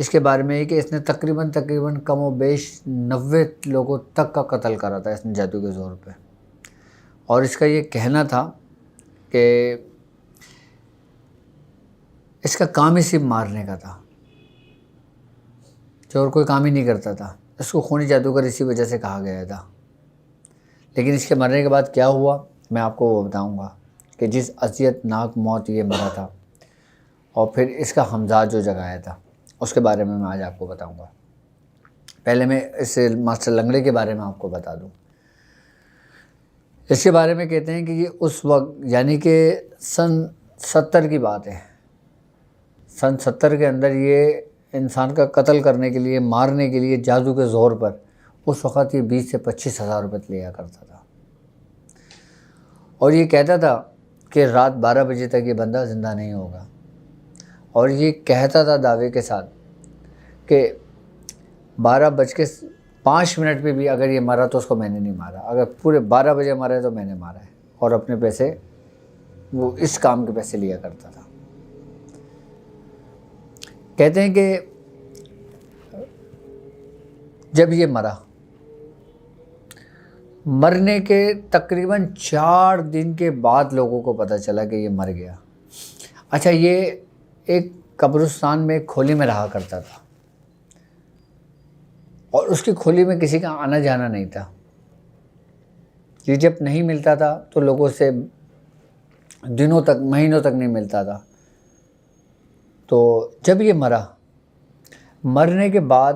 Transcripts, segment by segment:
اس کے بارے میں ہے کہ اس نے تقریباً کم و بیش 90 لوگوں تک کا قتل کرا تھا اس نے جادو کے زور پہ، اور اس کا یہ کہنا تھا کہ اس کا کام ہی صرف مارنے کا تھا، جو اور کوئی کام ہی نہیں کرتا تھا۔ اس کو خونی جادوگر اسی وجہ سے کہا گیا تھا۔ لیکن اس کے مرنے کے بعد کیا ہوا میں آپ کو وہ بتاؤں گا کہ جس اذیت ناک موت یہ مرا تھا، اور پھر اس کا ہمزاد جو جگایا تھا، اس کے بارے میں آج آپ کو بتاؤں گا۔ پہلے میں اس ماسٹر لنگڑے کے بارے میں آپ کو بتا دوں۔ اس کے بارے میں کہتے ہیں کہ یہ اس وقت یعنی کہ سن 70 کی بات ہے، سن 70 کے اندر یہ انسان کا قتل کرنے کے لیے، مارنے کے لیے جادو کے زور پر اس وقت یہ 20 سے 25 ہزار روپے لیا کرتا تھا، اور یہ کہتا تھا کہ رات 12 بجے تک یہ بندہ زندہ نہیں ہوگا، اور یہ کہتا تھا دعوے کے ساتھ کہ 12:05 پہ بھی اگر یہ مرا تو اس کو میں نے نہیں مارا، اگر پورے 12 بجے مرا ہے تو میں نے مارا ہے، اور اپنے پیسے وہ اس کام کے پیسے لیا کرتا تھا۔ کہتے ہیں کہ جب یہ مرنے کے تقریباً 4 دن کے بعد لوگوں کو پتہ چلا کہ یہ مر گیا۔ اچھا، یہ ایک قبرستان میں ایک کھولی میں رہا کرتا تھا، اور اس کی کھولی میں کسی کا آنا جانا نہیں تھا۔ یہ جب نہیں ملتا تھا تو لوگوں سے دنوں تک، مہینوں تک نہیں ملتا تھا۔ تو جب یہ مرنے کے بعد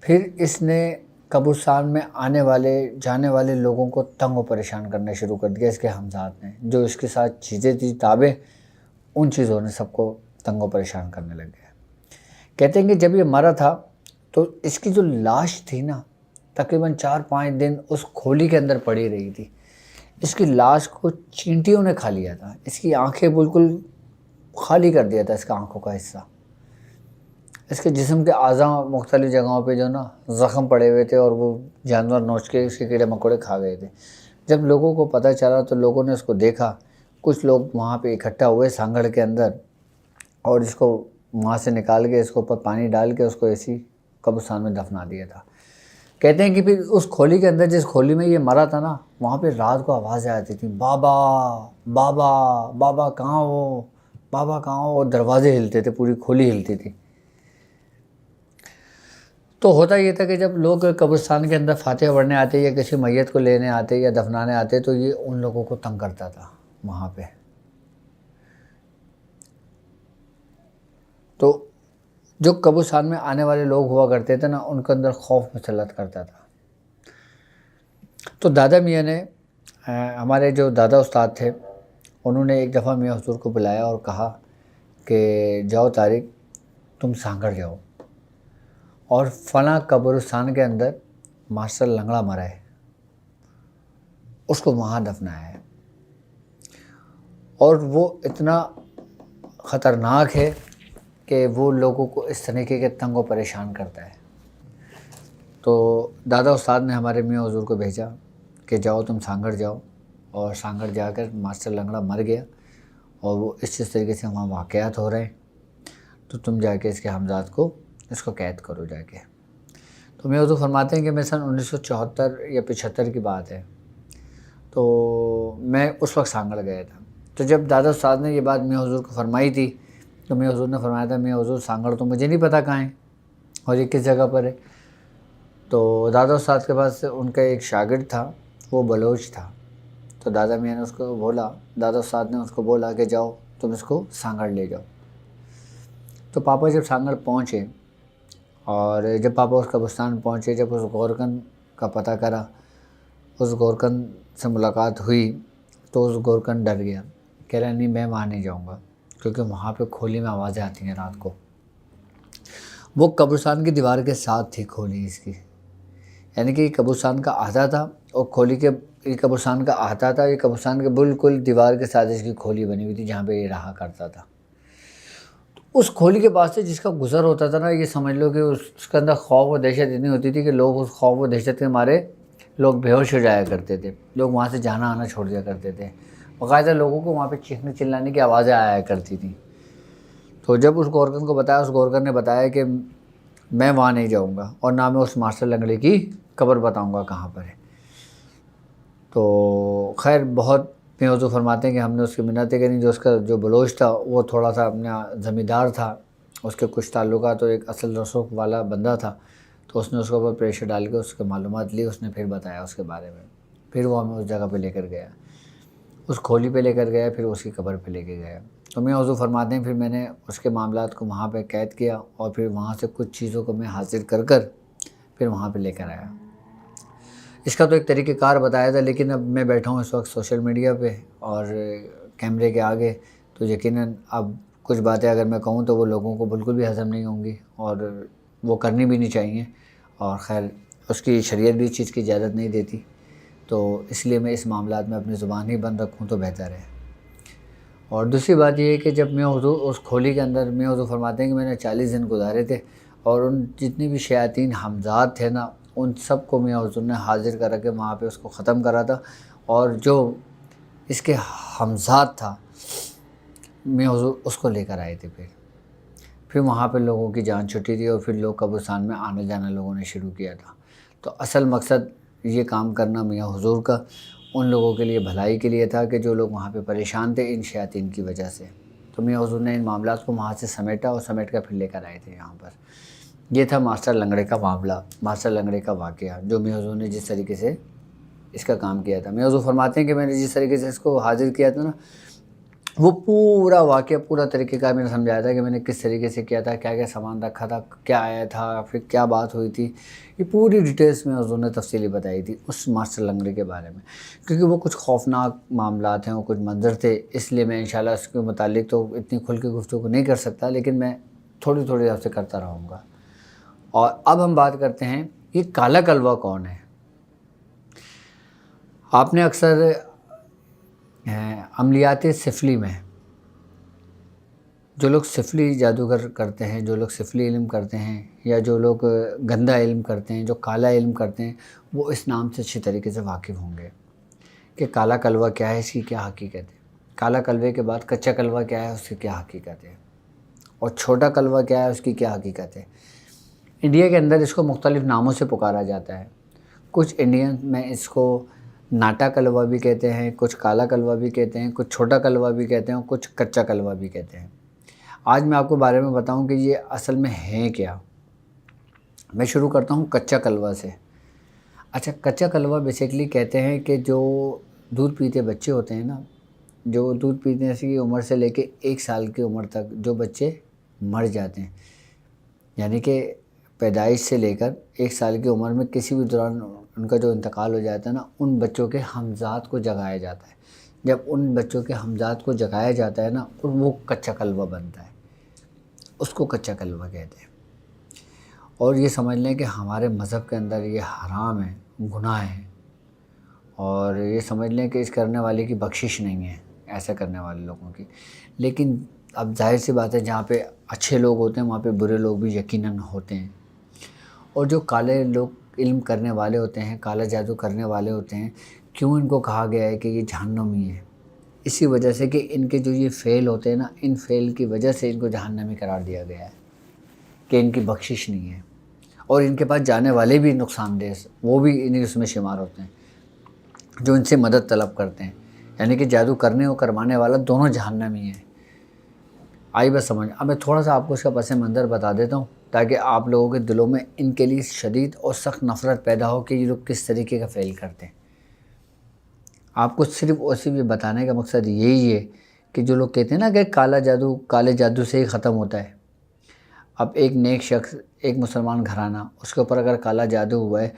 پھر اس نے قبرستان میں آنے والے جانے والے لوگوں کو تنگ و پریشان کرنا شروع کر دیا۔ اس کے ہمزاد نے جو اس کے ساتھ چیزیں تھیں، کتابیں، ان چیزوں نے سب کو تنگ و پریشان کرنے لگ گیا۔ کہتے ہیں کہ جب یہ مرا تھا تو اس کی جو لاش تھی نا، تقریباً 4-5 دن اس کھولی کے اندر پڑی رہی تھی۔ اس کی لاش کو چینٹیوں نے کھا لیا تھا، اس کی آنکھیں بالکل خالی کر دیا تھا، اس کا آنکھوں کا حصہ۔ اس کے جسم کے اعضاء مختلف جگہوں پہ جو نا زخم پڑے ہوئے تھے، اور وہ جانور نوچ کے اس کے کیڑے مکوڑے کھا گئے تھے۔ جب لوگوں کو پتہ چلا تو لوگوں نے اس کو دیکھا، کچھ لوگ وہاں پہ اکٹھا ہوئے سانگڑ کے اندر، اور اس کو وہاں سے نکال کے اس کے اوپر پانی ڈال کے اس کو ایسی قبرستان میں دفنا دیا تھا۔ کہتے ہیں کہ پھر اس کھولی کے اندر، جس کھولی میں یہ مرا تھا نا، وہاں پہ رات کو آوازیں آتی تھیں، بابا بابا بابا کہاں ہو، بابا کہاں ہو، اور دروازے ہلتے تھے، پوری کھولی ہلتی تھی۔ تو ہوتا یہ تھا کہ جب لوگ قبرستان کے اندر فاتحہ پڑھنے آتے یا کسی میت کو لینے آتے یا دفنانے آتے تو یہ ان لوگوں کو تنگ کرتا تھا وہاں پہ۔ تو جو قبرستان میں آنے والے لوگ ہوا کرتے تھے نا، ان کے اندر خوف مسلط کرتا تھا۔ تو دادا میاں نے، ہمارے جو دادا استاد تھے، انہوں نے ایک دفعہ میاں حضور کو بلایا اور کہا کہ جاؤ طارق، تم سانگڑ جاؤ، اور فلاں قبرستان کے اندر ماسٹر لنگڑا مرا ہے، اس کو وہاں دفنایا ہے، اور وہ اتنا خطرناک ہے کہ وہ لوگوں کو اس طریقے کے تنگ و پریشان کرتا ہے۔ تو دادا استاد نے ہمارے میاں حضور کو بھیجا کہ جاؤ تم سانگڑ جاؤ، اور سانگڑ جا کر ماسٹر لنگڑا مر گیا، اور وہ اس طریقے سے وہاں واقعات ہو رہے ہیں، تو تم جا کے اس کے ہمزاد کو اس کو قید کرو جا کے۔ تو میاں حضور فرماتے ہیں کہ میں سن 1974 یا 75 کی بات ہے، تو میں اس وقت سانگڑ گیا تھا۔ تو جب دادا استاد نے یہ بات میاں حضور کو فرمائی تھی تو میاں حضور نے فرمایا تھا، میاں حضور سانگڑ تو مجھے نہیں پتہ کہاں ہے اور یہ کس جگہ پر ہے۔ تو دادا استاد کے پاس ان کا ایک شاگرد تھا، وہ بلوچ تھا، تو دادا میاں نے اس کو بولا، دادا استاد نے اس کو بولا کہ جاؤ تم اس کو سانگڑ لے جاؤ۔ تو پاپا جب سانگڑ پہنچے، اور جب پاپا اس قبرستان پہنچے، جب اس گورکن کا پتہ کرا، اس گورکن سے ملاقات ہوئی، تو اس گورکن ڈر گیا، کہہ رہا نہیں میں وہاں نہیں جاؤں گا، کیونکہ وہاں پہ کھولی میں آوازیں آتی ہیں رات کو۔ وہ قبرستان کی دیوار کے ساتھ تھی کھولی اس کی، یعنی کہ یہ قبرستان کا احاطہ تھا، اور کھولی کے یہ قبرستان کا احاطہ تھا، یہ قبرستان کے بالکل دیوار کے ساتھ اس کی کھولی بنی ہوئی تھی جہاں پہ یہ رہا کرتا تھا۔ اس کھولی کے پاس سے جس کا گزر ہوتا تھا نا، یہ سمجھ لو کہ اس کے اندر خوف و دہشت اتنی ہوتی تھی کہ لوگ اس خوف و دہشت کے مارے لوگ بے ہوش ہو جایا کرتے تھے، لوگ وہاں سے جانا آنا چھوڑ دیا کرتے تھے، باقاعدہ لوگوں کو وہاں پہ چیخنے چلانے کی آوازیں آیا کرتی تھیں۔ تو جب اس گورکن کو بتایا، اس گورکن نے بتایا کہ میں وہاں نہیں جاؤں گا اور نہ میں اس ماسٹر لنگڑے کی قبر بتاؤں گا کہاں پر ہے۔ تو خیر بہت میں حضور فرماتے ہیں کہ ہم نے اس کی منتیں کریں، جو اس کا جو بلوچ تھا وہ تھوڑا سا اپنا زمیندار تھا، اس کے کچھ تعلقات، تو ایک اصل رسوخ والا بندہ تھا، تو اس نے اس کے اوپر پریشر ڈال کے اس کے معلومات لی، اس نے پھر بتایا اس کے بارے میں، پھر وہ ہمیں اس جگہ پہ لے کر گیا، اس کھولی پہ لے کر گیا، پھر اس کی قبر پہ لے کے گیا۔ تو میں حضور فرماتے ہیں پھر میں نے اس کے معاملات کو وہاں پہ قید کیا اور پھر وہاں سے کچھ چیزوں کو میں حاصل کر پھر وہاں پہ لے کر آیا۔ اس کا تو ایک طریقہ کار بتایا تھا، لیکن اب میں بیٹھا ہوں اس وقت سوشل میڈیا پہ اور کیمرے کے آگے، تو یقیناً اب کچھ باتیں اگر میں کہوں تو وہ لوگوں کو بالکل بھی ہضم نہیں ہوں گی اور وہ کرنی بھی نہیں چاہیے، اور خیر اس کی شریعت بھی اس چیز کی اجازت نہیں دیتی، تو اس لیے میں اس معاملات میں اپنی زبان ہی بند رکھوں تو بہتر ہے۔ اور دوسری بات یہ ہے کہ جب میں حضور اس کھولی کے اندر، میں حضور فرماتے ہیں کہ میں نے 40 دن گزارے تھے، اور ان جتنی بھی شیاطین حمزات تھے نا، ان سب کو میں حضور نے حاضر کر کے وہاں پہ اس کو ختم کرا تھا، اور جو اس کے حمزات تھا میں حضور اس کو لے کر آئے تھے۔ پھر وہاں پہ لوگوں کی جان چھٹی تھی اور پھر لوگ قبرستان میں آنے جانا لوگوں نے شروع کیا تھا۔ تو اصل مقصد یہ کام کرنا میاں حضور کا ان لوگوں کے لیے بھلائی کے لیے تھا کہ جو لوگ وہاں پہ پریشان تھے ان شیاطین کی وجہ سے، تو میاں حضور نے ان معاملات کو وہاں سے سمیٹا اور سمیٹ کر پھر لے کر آئے تھے یہاں پر۔ یہ تھا ماسٹر لنگڑے کا معاملہ، ماسٹر لنگڑے کا واقعہ، جو میاں حضور نے جس طریقے سے اس کا کام کیا تھا۔ میاں حضور فرماتے ہیں کہ میں نے جس طریقے سے اس کو حاضر کیا تھا نا، وہ پورا واقعہ، پورا طریقہ کار میں نے سمجھایا تھا کہ میں نے کس طریقے سے کیا تھا، کیا کیا سامان رکھا تھا، کیا آیا تھا، پھر کیا بات ہوئی تھی، یہ پوری ڈیٹیلز میں حضور نے تفصیلی بتائی تھی اس ماسٹر لنگڑے کے بارے میں، کیونکہ وہ کچھ خوفناک معاملات ہیں، وہ کچھ منظر تھے، اس لیے میں انشاءاللہ اس کے متعلق تو اتنی کھل کے گفتگو نہیں کر سکتا، لیکن میں تھوڑی تھوڑی آپ سے کرتا رہوں گا۔ اور اب ہم بات کرتے ہیں یہ کالا کلوہ کون ہے۔ آپ نے اکثر عملیات سفلی میں جو لوگ سفلی جادوگر کرتے ہیں، جو لوگ سفلی علم کرتے ہیں، یا جو لوگ گندا علم کرتے ہیں، جو کالا علم کرتے ہیں، وہ اس نام سے اچھی طریقے سے واقف ہوں گے کہ کالا کلوہ کیا ہے، اس کی کیا حقیقت ہے، کالا کلوے کے بعد کچا کلوہ کیا ہے، اس کی کیا حقیقت ہے، اور چھوٹا کلوہ کیا ہے، اس کی کیا حقیقت ہے۔ انڈیا کے اندر اس کو مختلف ناموں سے پکارا جاتا ہے۔ کچھ انڈین میں اس کو ناٹا کلوہ بھی کہتے ہیں، کچھ کالا کلوہ بھی کہتے ہیں، کچھ چھوٹا کلوہ بھی کہتے ہیں، اور کچھ کچا کلوہ بھی کہتے ہیں۔ آج میں آپ کو بارے میں بتاؤں کہ یہ اصل میں ہے کیا۔ میں شروع کرتا ہوں کچا کلوہ سے۔ اچھا، کچا کلوہ بیسیکلی کہتے ہیں کہ جو دودھ پیتے بچے ہوتے ہیں نا، جو دودھ پینے کی عمر سے لے کے 1 سال کی عمر تک جو بچے مر جاتے ہیں، یعنی کہ پیدائش سے لے کر 1 سال کی عمر میں کسی بھی دوران ان کا جو انتقال ہو جاتا ہے نا، ان بچوں کے حمزات کو جگایا جاتا ہے۔ جب ان بچوں کے حمزات کو جگایا جاتا ہے نا، اور وہ کچا کلوہ بنتا ہے، اس کو کچا کلوہ کہتے ہیں۔ اور یہ سمجھ لیں کہ ہمارے مذہب کے اندر یہ حرام ہے، گناہ ہے، اور یہ سمجھ لیں کہ اس کرنے والے کی بخشش نہیں ہے، ایسا کرنے والے لوگوں کی۔ لیکن اب ظاہر سی بات ہے، جہاں پہ اچھے لوگ ہوتے ہیں وہاں پہ برے لوگ بھی یقیناً ہوتے ہیں، اور جو کالے لوگ علم کرنے والے ہوتے ہیں، کالا جادو کرنے والے ہوتے ہیں، کیوں ان کو کہا گیا ہے کہ یہ جہنمی ہے؟ اسی وجہ سے کہ ان کے جو یہ فعل ہوتے ہیں نا، ان فعل کی وجہ سے ان کو جہنمی قرار دیا گیا ہے کہ ان کی بخشش نہیں ہے، اور ان کے پاس جانے والے بھی نقصان دہ، وہ بھی انہیں اس میں شمار ہوتے ہیں جو ان سے مدد طلب کرتے ہیں، یعنی کہ جادو کرنے اور کروانے والا دونوں جہنمی ہیں۔ آئی بس سمجھ۔ اب میں تھوڑا سا آپ کو اس کا پس منظر بتا دیتا ہوں تاکہ آپ لوگوں کے دلوں میں ان کے لیے شدید اور سخت نفرت پیدا ہو کہ یہ لوگ کس طریقے کا فعل کرتے ہیں۔ آپ کو صرف اور صرف یہ بتانے کا مقصد یہی ہے کہ جو لوگ کہتے ہیں نا کہ کالا جادو کالے جادو سے ہی ختم ہوتا ہے، اب ایک نیک شخص، ایک مسلمان گھرانہ، اس کے اوپر اگر کالا جادو ہوا ہے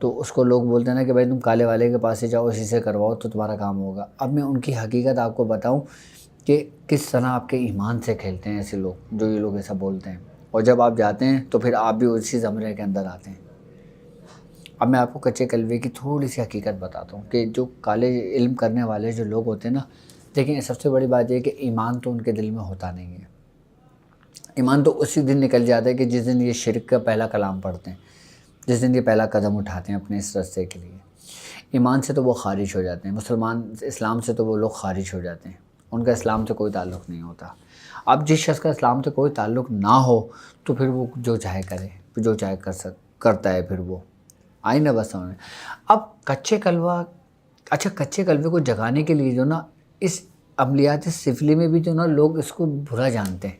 تو اس کو لوگ بولتے ہیں نا کہ بھائی تم کالے والے کے پاس سے جاؤ، اسی سے کرواؤ تو تمہارا کام ہوگا۔ اب میں ان کی حقیقت آپ کو بتاؤں کہ کس طرح آپ کے ایمان سے کھیلتے ہیں ایسے لوگ، جو یہ لوگ ایسا بولتے ہیں، اور جب آپ جاتے ہیں تو پھر آپ بھی اسی زمرے کے اندر آتے ہیں۔ اب میں آپ کو کچے کلوے کی تھوڑی سی حقیقت بتاتا ہوں کہ جو کالے علم کرنے والے جو لوگ ہوتے ہیں نا، دیکھیں سب سے بڑی بات یہ ہے کہ ایمان تو ان کے دل میں ہوتا نہیں ہے۔ ایمان تو اسی دن نکل جاتا ہے کہ جس دن یہ شرک کا پہلا کلام پڑھتے ہیں، جس دن یہ پہلا قدم اٹھاتے ہیں اپنے اس رستے کے لیے۔ ایمان سے تو وہ خارج ہو جاتے ہیں، مسلمان اسلام سے تو وہ لوگ خارج ہو جاتے ہیں، ان کا اسلام سے کوئی تعلق نہیں ہوتا۔ اب جس شخص کا اسلام سے کوئی تعلق نہ ہو تو پھر وہ جو چاہے کرے، جو چاہے کرتا ہے پھر وہ. آئی نا بس سمجھ میں. اب کچے کلوے کو جگانے کے لیے جو نا اس عملیات سفلی میں بھی جو نا لوگ اس کو برا جانتے ہیں,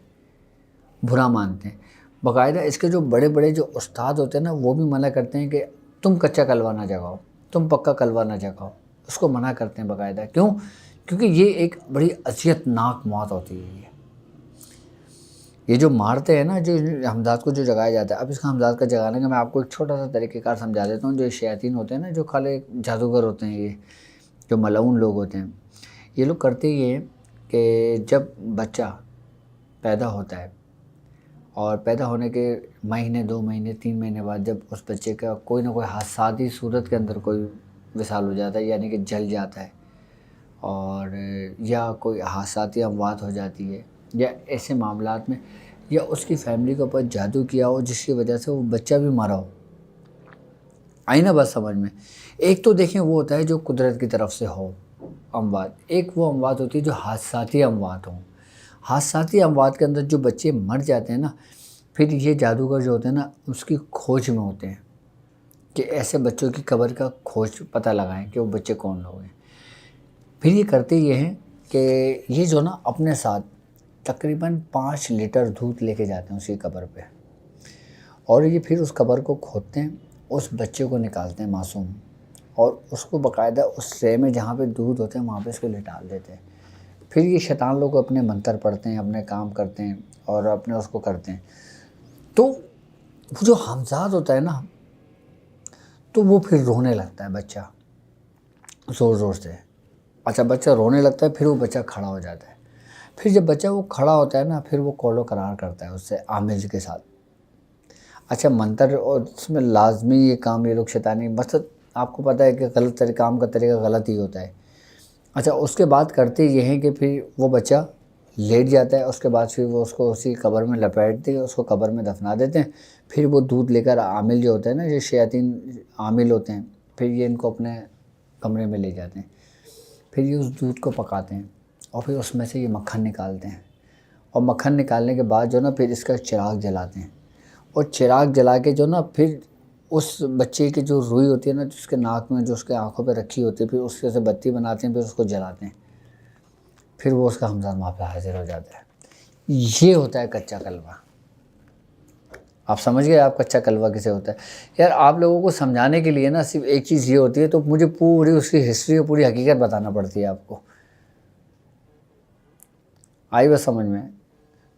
برا مانتے ہیں. باقاعدہ اس کے جو بڑے بڑے جو استاد ہوتے ہیں نا وہ بھی منع کرتے ہیں کہ تم کچا کلوہ نہ جگاؤ, تم پکا کلوہ نہ جگاؤ. اس کو منع کرتے ہیں باقاعدہ. کیوں؟ کیونکہ یہ ایک بڑی اذیت ناک موت ہوتی ہے. یہ جو مارتے ہیں نا, جو حمزات کو جو جگایا جاتا ہے. اب اس کا حمزات کا جگانے کا میں آپ کو ایک چھوٹا سا طریقہ کار سمجھا دیتا ہوں. جو شیاطین ہوتے ہیں نا, جو کالے جادوگر ہوتے ہیں, یہ جو ملعون لوگ ہوتے ہیں, یہ لوگ کرتے یہ ہیں کہ جب بچہ پیدا ہوتا ہے اور پیدا ہونے کے مہینے 2 مہینے 3 مہینے بعد جب اس بچے کا کوئی نہ کوئی حادثاتی صورت کے اندر کوئی وصال ہو جاتا ہے, یعنی کہ جل جاتا ہے, اور یا کوئی حادثاتی اموات ہو جاتی ہے, یا ایسے معاملات میں, یا اس کی فیملی کے اوپر جادو کیا ہو جس کی وجہ سے وہ بچہ بھی مرا ہو. آئی نا بات سمجھ میں. ایک تو دیکھیں وہ ہوتا ہے جو قدرت کی طرف سے ہو اموات, ایک وہ اموات ہوتی ہے جو حادثاتی اموات ہوں. حادثاتی اموات کے اندر جو بچے مر جاتے ہیں نا, پھر یہ جادوگر جو ہوتے ہیں نا اس کی کھوج میں ہوتے ہیں کہ ایسے بچوں کی قبر کا کھوج پتہ لگائیں کہ وہ بچے کون لوگ ہیں. پھر یہ کرتے یہ ہیں کہ یہ جو نا اپنے ساتھ تقریباً 5 لیٹر دودھ لے کے جاتے ہیں اسی قبر پہ, اور یہ پھر اس قبر کو کھودتے ہیں, اس بچے کو نکالتے ہیں معصوم, اور اس کو باقاعدہ اس ٹرے میں جہاں پہ دودھ ہوتے ہیں وہاں پہ اس کو لٹال دیتے ہیں. پھر یہ شیطان لوگ اپنے منتر پڑھتے ہیں, اپنے کام کرتے ہیں اور اپنے اس کو کرتے ہیں. تو وہ جو حمزات ہوتا ہے نا, تو وہ پھر رونے لگتا ہے بچہ زور زور سے. اچھا بچہ رونے لگتا ہے, پھر وہ بچہ کھڑا ہو جاتا ہے. پھر جب بچہ وہ کھڑا ہوتا ہے نا, پھر وہ قول و قرار کرتا ہے اس سے عامل کے ساتھ. اچھا منتر اور اس میں لازمی یہ کام یہ لوگ شیطانی, بس آپ کو پتہ ہے کہ غلط کام کا طریقہ غلط ہی ہوتا ہے. اچھا اس کے بعد کرتے یہ ہیں کہ پھر وہ بچہ لیٹ جاتا ہے, اس کے بعد پھر وہ اس کو اسی قبر میں لپیٹتے ہیں, اس کو قبر میں دفنا دیتے ہیں. پھر وہ دودھ لے کر عامل جو ہوتا ہے نا, جو شیاطین عامل ہوتے ہیں, پھر یہ ان کو اپنے کمرے میں لے جاتے ہیں. پھر یہ اس دودھ کو پکاتے ہیں اور پھر اس میں سے یہ مکھن نکالتے ہیں, اور مکھن نکالنے کے بعد جو نا پھر اس کا چراغ جلاتے ہیں, اور چراغ جلا کے جو نا پھر اس بچے کی جو روئی ہوتی ہے نا, جس کے ناک میں جو اس کے آنکھوں پہ رکھی ہوتی ہے, پھر اس کے سے بتی بناتے ہیں, پھر اس کو جلاتے ہیں. پھر وہ اس کا حمزات وہاں پہ حاضر ہو جاتا ہے. یہ ہوتا ہے کچا کلوہ. آپ سمجھ گئے آپ کچا کلوہ کسے ہوتا ہے؟ یار آپ لوگوں کو سمجھانے کے لیے نا صرف ایک چیز یہ ہوتی ہے, تو مجھے پوری اس کی ہسٹری اور پوری حقیقت بتانا پڑتی ہے آپ کو. آئی بس سمجھ میں.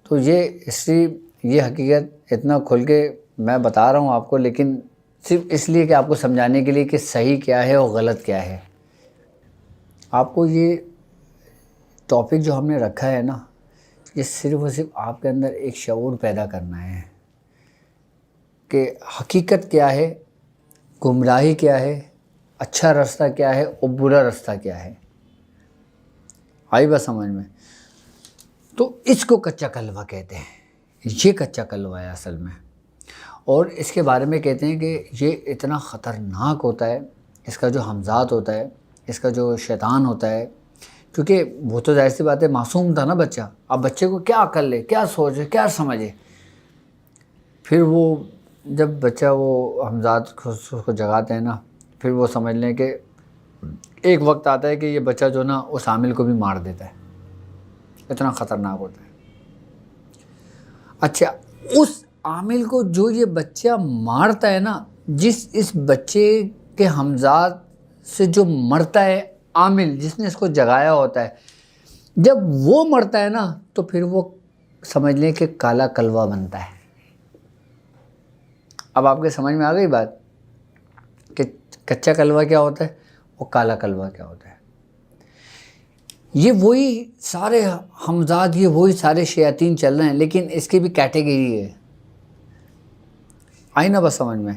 تو یہ ہسٹری یہ حقیقت اتنا کھل کے میں بتا رہا ہوں آپ کو, لیکن صرف اس لیے کہ آپ کو سمجھانے کے لیے کہ صحیح کیا ہے اور غلط کیا ہے. آپ کو یہ ٹاپک جو ہم نے رکھا ہے نا, یہ صرف اور صرف آپ کے اندر ایک شعور پیدا کرنا ہے کہ حقیقت کیا ہے, گمراہی کیا ہے, اچھا راستہ کیا ہے اور برا راستہ کیا ہے. آئی بات سمجھ میں. تو اس کو کچا کلوہ کہتے ہیں. یہ کچا کلوہ ہے اصل میں, اور اس کے بارے میں کہتے ہیں کہ یہ اتنا خطرناک ہوتا ہے, اس کا جو حمزات ہوتا ہے, اس کا جو شیطان ہوتا ہے, کیونکہ وہ تو ظاہر سی بات ہے معصوم تھا نا بچہ. اب بچے کو کیا عقل ہے, کیا سوچے, کیا سمجھے. پھر وہ جب بچہ وہ حمزات کو جگاتے ہیں نا, پھر وہ سمجھ لیں کہ ایک وقت آتا ہے کہ یہ بچہ جو نا اس عامل کو بھی مار دیتا ہے. اتنا خطرناک ہوتا ہے. اچھا اس عامل کو جو یہ بچہ مارتا ہے نا, اس بچے کے حمزات سے جو مرتا ہے عامل جس نے اس کو جگایا ہوتا ہے, جب وہ مرتا ہے نا تو پھر وہ سمجھ لیں کہ کالا کلوہ بنتا ہے. اب آپ کے سمجھ میں آ گئی بات کہ کچا کلوہ کیا ہوتا ہے اور کالا کلوہ کیا ہوتا ہے. یہ وہی سارے حمزات, یہ وہی سارے شیاطین چل رہے ہیں, لیکن اس کی بھی کیٹیگری ہے. آئی نا بس سمجھ میں.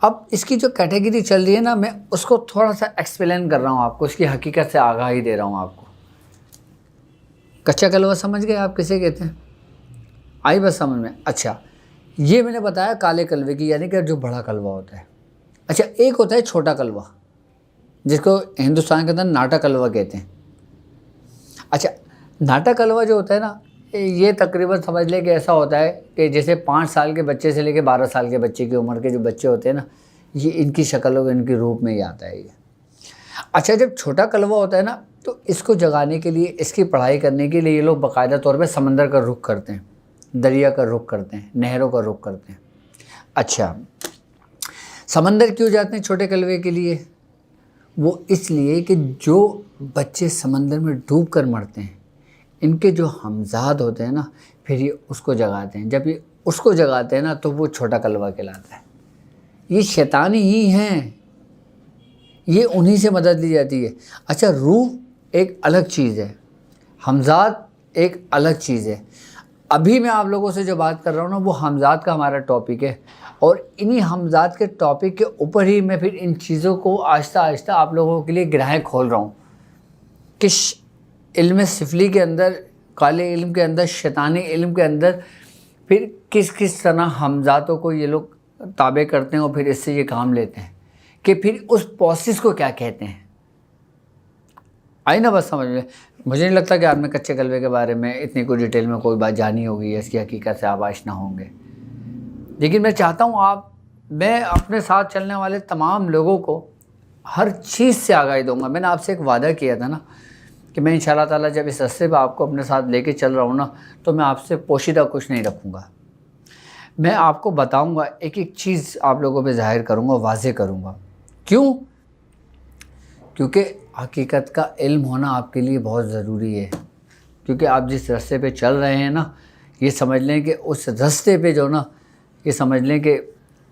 اب اس کی جو کیٹیگری چل رہی ہے نا, میں اس کو تھوڑا سا ایکسپلین کر رہا ہوں آپ کو, اس کی حقیقت سے آگاہی دے رہا ہوں آپ کو. کچا کلوہ سمجھ گئے آپ کسے کہتے ہیں؟ آئی بس سمجھ میں. اچھا یہ میں نے بتایا کالے کلوے کی, یعنی کہ جو بڑا کلوہ ہوتا ہے. اچھا ایک ہوتا ہے چھوٹا کلوہ, جس کو ہندوستان کے اندر ناٹا کلوہ کہتے ہیں. اچھا ناٹا کلوہ جو ہوتا ہے نا, یہ تقریباً سمجھ لیں کہ ایسا ہوتا ہے کہ جیسے 5 سال کے بچے سے لے کے 12 سال کے بچے کی عمر کے جو بچے ہوتے ہیں نا، یہ ان کی شکل و ان کے روپ میں ہی آتا ہے یہ۔ اچھا جب چھوٹا کلوہ ہوتا ہے نا، تو اس کو جگانے کے لیے، اس کی پڑھائی کرنے کے لیے یہ لوگ باقاعدہ طور پہ سمندر کا رخ کرتے ہیں، دریا کا رخ کرتے ہیں، نہروں کا رخ کرتے ہیں۔ اچھا سمندر کیوں جاتے ہیں چھوٹے کلوے کے لیے؟ وہ اس لیے کہ جو بچے سمندر میں ڈوب کر مرتے ہیں، ان کے جو ہمزاد ہوتے ہیں نا، پھر یہ اس کو جگاتے ہیں۔ جب یہ اس کو جگاتے ہیں نا تو وہ چھوٹا کلوہ کہلاتا ہے۔ یہ شیطانی ہی ہیں، یہ انہی سے مدد لی جاتی ہے۔ اچھا روح ایک الگ چیز ہے، ہمزاد ایک الگ چیز ہے۔ ابھی میں آپ لوگوں سے جو بات کر رہا ہوں نا، وہ ہمزاد کا ہمارا ٹاپک ہے، اور انہی ہمزاد کے ٹاپک کے اوپر ہی میں پھر ان چیزوں کو آہستہ آہستہ آپ لوگوں کے لیے گرہیں کھول رہا ہوں کہ علم سفلی کے اندر، کالے علم کے اندر، شیطانی علم کے اندر پھر کس کس طرح ہمزاتوں کو یہ لوگ تابع کرتے ہیں اور پھر اس سے یہ کام لیتے ہیں، کہ پھر اس پروسیس کو کیا کہتے ہیں۔ آئی نا بس سمجھ میں؟ مجھے نہیں لگتا کہ آپ نے کچے کلوے کے بارے میں اتنی کوئی ڈیٹیل میں کوئی بات جانی ہوگی، اس کی حقیقت سے آپ آشنا ہوں گے۔ لیکن میں چاہتا ہوں میں اپنے ساتھ چلنے والے تمام لوگوں کو ہر چیز سے آگاہی دوں گا۔ میں نے آپ سے ایک وعدہ کیا تھا نا کہ میں انشاءاللہ تعالیٰ جب اس رستے پہ آپ کو اپنے ساتھ لے کے چل رہا ہوں نا، تو میں آپ سے پوشیدہ کچھ نہیں رکھوں گا۔ میں آپ کو بتاؤں گا، ایک ایک چیز آپ لوگوں پہ ظاہر کروں گا، واضح کروں گا۔ کیوں؟ کیونکہ حقیقت کا علم ہونا آپ کے لیے بہت ضروری ہے۔ کیونکہ آپ جس رستے پہ چل رہے ہیں نا، یہ سمجھ لیں کہ اس رستے پہ جو نا، یہ سمجھ لیں کہ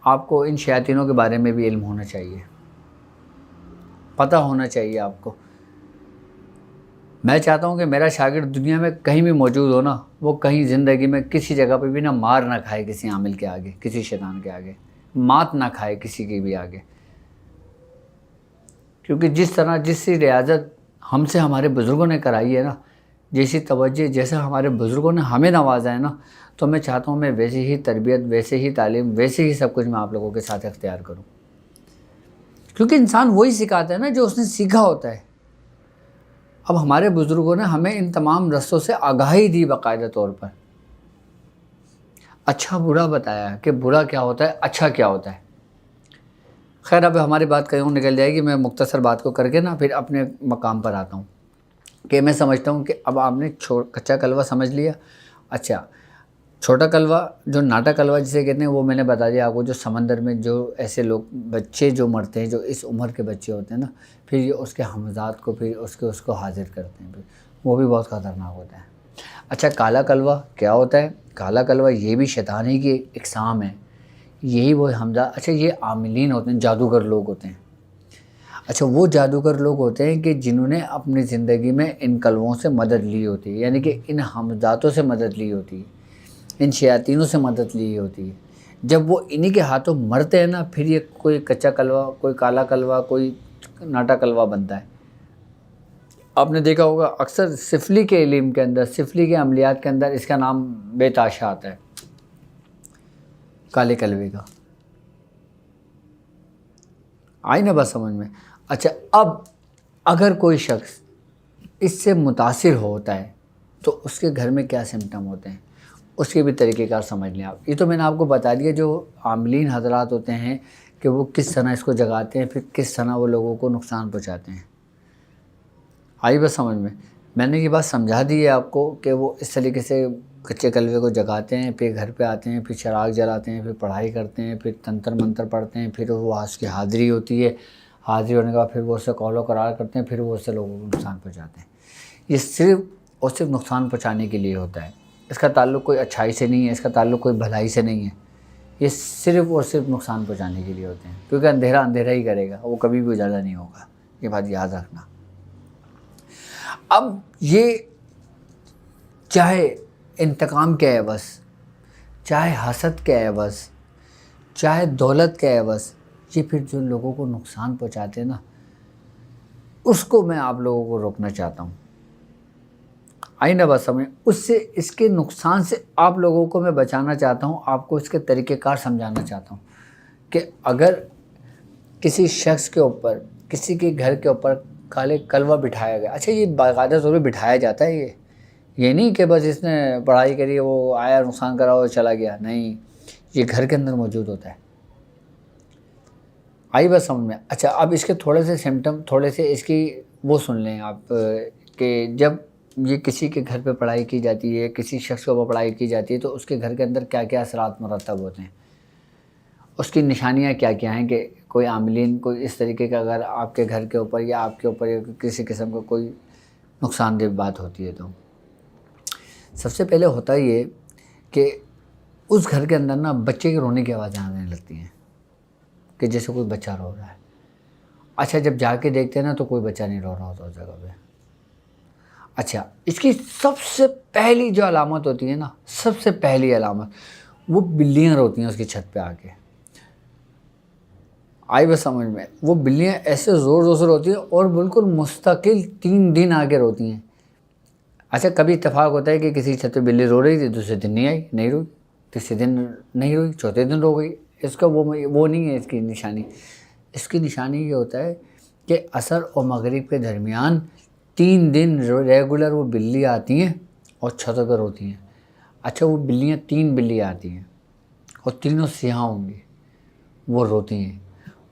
آپ کو ان شیاطینوں کے بارے میں بھی علم ہونا چاہیے، پتہ ہونا چاہیے آپ کو۔ میں چاہتا ہوں کہ میرا شاگرد دنیا میں کہیں بھی موجود ہو نا، وہ کہیں زندگی میں کسی جگہ پہ بھی نہ مار نہ کھائے کسی عامل کے آگے، کسی شیطان کے آگے، مات نہ کھائے کسی کے بھی آگے۔ کیونکہ جس طرح جس سی ریاضت ہم سے ہمارے بزرگوں نے کرائی ہے نا، جیسی توجہ جیسا ہمارے بزرگوں نے ہمیں نوازا ہے نا، تو میں چاہتا ہوں میں ویسے ہی تربیت، ویسے ہی تعلیم، ویسے ہی سب کچھ میں آپ لوگوں کے ساتھ اختیار کروں۔ کیونکہ انسان وہی سکھاتا ہے نا جو اس نے سیکھا ہوتا ہے۔ اب ہمارے بزرگوں نے ہمیں ان تمام رستوں سے آگاہی دی باقاعدہ طور پر، اچھا برا بتایا کہ برا کیا ہوتا ہے، اچھا کیا ہوتا ہے۔ خیر اب ہماری بات کہیں نکل جائے گی، میں مختصر بات کو کر کے نا پھر اپنے مقام پر آتا ہوں کہ میں سمجھتا ہوں کہ اب آپ نے کچا کلوہ سمجھ لیا۔ اچھا چھوٹا کلوہ جو ناٹا کلوہ جسے کہتے ہیں، وہ میں نے بتا دیا آپ کو، جو سمندر میں جو ایسے لوگ بچے جو مرتے ہیں، جو اس عمر کے بچے ہوتے ہیں نا، پھر یہ اس کے ہمزاد کو پھر اس کو حاضر کرتے ہیں، پھر وہ بھی بہت خطرناک ہوتا ہے۔ اچھا کالا کلوہ کیا ہوتا ہے؟ کالا کلوہ یہ بھی شیطانی کی اقسام ہے، یہی وہ ہمزاد۔ اچھا یہ عاملین ہوتے ہیں، جادوگر لوگ ہوتے ہیں۔ اچھا وہ جادوگر لوگ ہوتے ہیں کہ جنہوں نے اپنی زندگی میں ان کلووں سے مدد لی ہوتی ہے، یعنی کہ ان ہمزاتوں سے مدد لی ہوتی ہے، ان شیاطینوں سے مدد لی ہوتی ہے۔ جب وہ انہی کے ہاتھوں مرتے ہیں نا، پھر یہ کوئی کچا کلوہ، کوئی کالا کلوہ، کوئی ناٹا کلوہ بنتا ہے۔ آپ نے دیکھا ہوگا اکثر سفلی کے علم کے اندر، سفلی کے عملیات کے اندر اس کا نام بے تاشا آتا ہے، کالے کلوے کا۔ آئی نا بات سمجھ میں؟ اچھا اب اگر کوئی شخص اس سے متاثر ہوتا ہے تو اس کے گھر میں کیا سمٹم ہوتے ہیں، اس کے بھی طریقہ کار سمجھ لیں آپ۔ یہ تو میں نے آپ کو بتا دیا جو عاملین حضرات ہوتے ہیں کہ وہ کس طرح اس کو جگاتے ہیں، پھر کس طرح وہ لوگوں کو نقصان پہنچاتے ہیں۔ آئی بس سمجھ میں نے یہ بات سمجھا دی ہے آپ کو کہ وہ اس طریقے سے کچے کلوے کو جگاتے ہیں، پھر گھر پہ آتے ہیں، پھر چراغ جلاتے ہیں، پھر پڑھائی کرتے ہیں، پھر تنتر منتر پڑھتے ہیں، پھر وہ اس کی حاضری ہوتی ہے، حاضری ہونے کے بعد پھر وہ اس سے قول و قرار کرتے ہیں، پھر وہ اس سے لوگوں کو نقصان پہنچاتے ہیں۔ یہ صرف اور صرف نقصان پہنچانے کے لیے ہوتا ہے، اس کا تعلق کوئی اچھائی سے نہیں ہے، اس کا تعلق کوئی بھلائی سے نہیں ہے، یہ صرف اور صرف نقصان پہنچانے کے لیے ہوتے ہیں۔ کیونکہ اندھیرا اندھیرا ہی کرے گا، وہ کبھی بھی اجالا نہیں ہوگا، یہ بات یاد رکھنا۔ اب یہ چاہے انتقام کے عوض، چاہے حسد کے عوض، چاہے دولت کے عوض، یہ پھر جو لوگوں کو نقصان پہنچاتے ہیں نا، اس کو میں آپ لوگوں کو روکنا چاہتا ہوں۔ آئی نا بات سمجھ؟ اس سے، اس کے نقصان سے آپ لوگوں کو میں بچانا چاہتا ہوں، آپ کو اس کے طریقہ کار سمجھانا چاہتا ہوں کہ اگر کسی شخص کے اوپر، کسی کے گھر کے اوپر کالے کلوہ بٹھایا گیا، اچھا یہ باقاعدہ طور پہ بٹھایا جاتا ہے، یہ نہیں کہ بس اس نے پڑھائی کری وہ آیا نقصان کرا اور چلا گیا، نہیں، یہ گھر کے اندر موجود ہوتا ہے۔ آئی بس سمجھ میں؟ اچھا اب اس کے تھوڑے سے سمٹم، تھوڑے سے اس کی وہ سن لیں آپ کہ جب یہ کسی کے گھر پہ پڑھائی کی جاتی ہے، کسی شخص کو پڑھائی کی جاتی ہے تو اس کے گھر کے اندر کیا کیا اثرات مرتب ہوتے ہیں، اس کی نشانیاں کیا کیا ہیں کہ کوئی عاملین کوئی اس طریقے کا اگر آپ کے گھر کے اوپر یا آپ کے اوپر یا کسی قسم کا کوئی نقصان دہ بات ہوتی ہے تو سب سے پہلے ہوتا یہ کہ اس گھر کے اندر نا بچے کے رونے کی آوازیں آنے لگتی ہیں کہ جیسے کوئی بچہ رو رہا ہے۔ اچھا جب جا کے دیکھتے ہیں نا تو کوئی بچہ نہیں رو رہا ہوتا اس جگہ پہ۔ اچھا اس کی سب سے پہلی جو علامت ہوتی ہے نا، سب سے پہلی علامت وہ بلیاں روتی ہیں اس کی چھت پہ آ کے۔ آئی بس سمجھ میں؟ وہ بلیاں ایسے زور زور سے روتی ہیں اور بالکل مستقل 3 دن آگے روتی ہیں۔ اچھا کبھی اتفاق ہوتا ہے کہ کسی چھت پہ بلی رو رہی تھی، دوسرے دن نہیں آئی، نہیں روئی، تیسرے دن نہیں روئی، چوتھے دن رو گئی۔ اس کا وہ نہیں ہے اس کی نشانی۔ اس کی نشانی یہ ہوتا ہے کہ عصر اور مغرب کے درمیان 3 دن ریگولر وہ بلی آتی ہیں اور چھتوں پہ روتی ہیں۔ اچھا وہ بلیاں 3 بلیاں آتی ہیں اور تینوں سیاہ ہوں گی، وہ روتی ہیں۔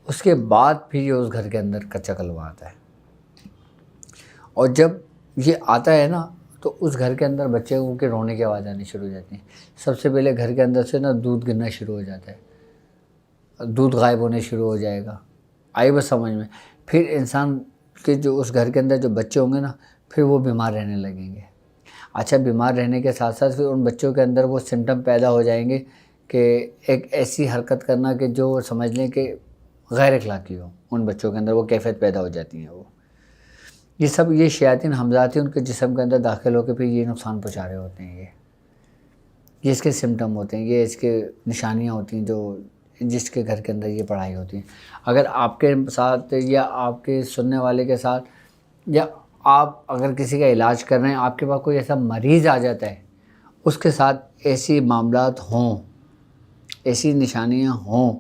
اس کے بعد پھر یہ اس گھر کے اندر کچا کلوا آتا ہے، اور جب یہ آتا ہے نا تو اس گھر کے اندر بچے کے رونے کی آواز آنی شروع ہو جاتی ہیں۔ سب سے پہلے گھر کے اندر سے نا دودھ گرنا شروع ہو جاتا ہے، دودھ غائب ہونے شروع ہو جائے گا۔ آئی بس سمجھ میں؟ پھر انسان کے جو اس گھر کے اندر جو بچے ہوں گے نا پھر وہ بیمار رہنے لگیں گے۔ اچھا بیمار رہنے کے ساتھ ساتھ پھر ان بچوں کے اندر وہ سمٹم پیدا ہو جائیں گے کہ ایک ایسی حرکت کرنا کہ جو سمجھ لیں کہ غیر اخلاقی ہو، ان بچوں کے اندر وہ کیفیت پیدا ہو جاتی ہیں۔ وہ یہ سب یہ شیاطین حمزاتی ان کے جسم کے اندر داخل ہو کے پھر یہ نقصان پہنچا رہے ہوتے ہیں۔ یہ اس کے سمٹم ہوتے ہیں، یہ اس کے نشانیاں ہوتی ہیں جو جس کے گھر کے اندر یہ پڑھائی ہوتی ہے۔ اگر آپ کے ساتھ یا آپ کے سننے والے کے ساتھ یا آپ اگر کسی کا علاج کر رہے ہیں، آپ کے پاس کوئی ایسا مریض آ جاتا ہے، اس کے ساتھ ایسی معاملات ہوں، ایسی نشانیاں ہوں،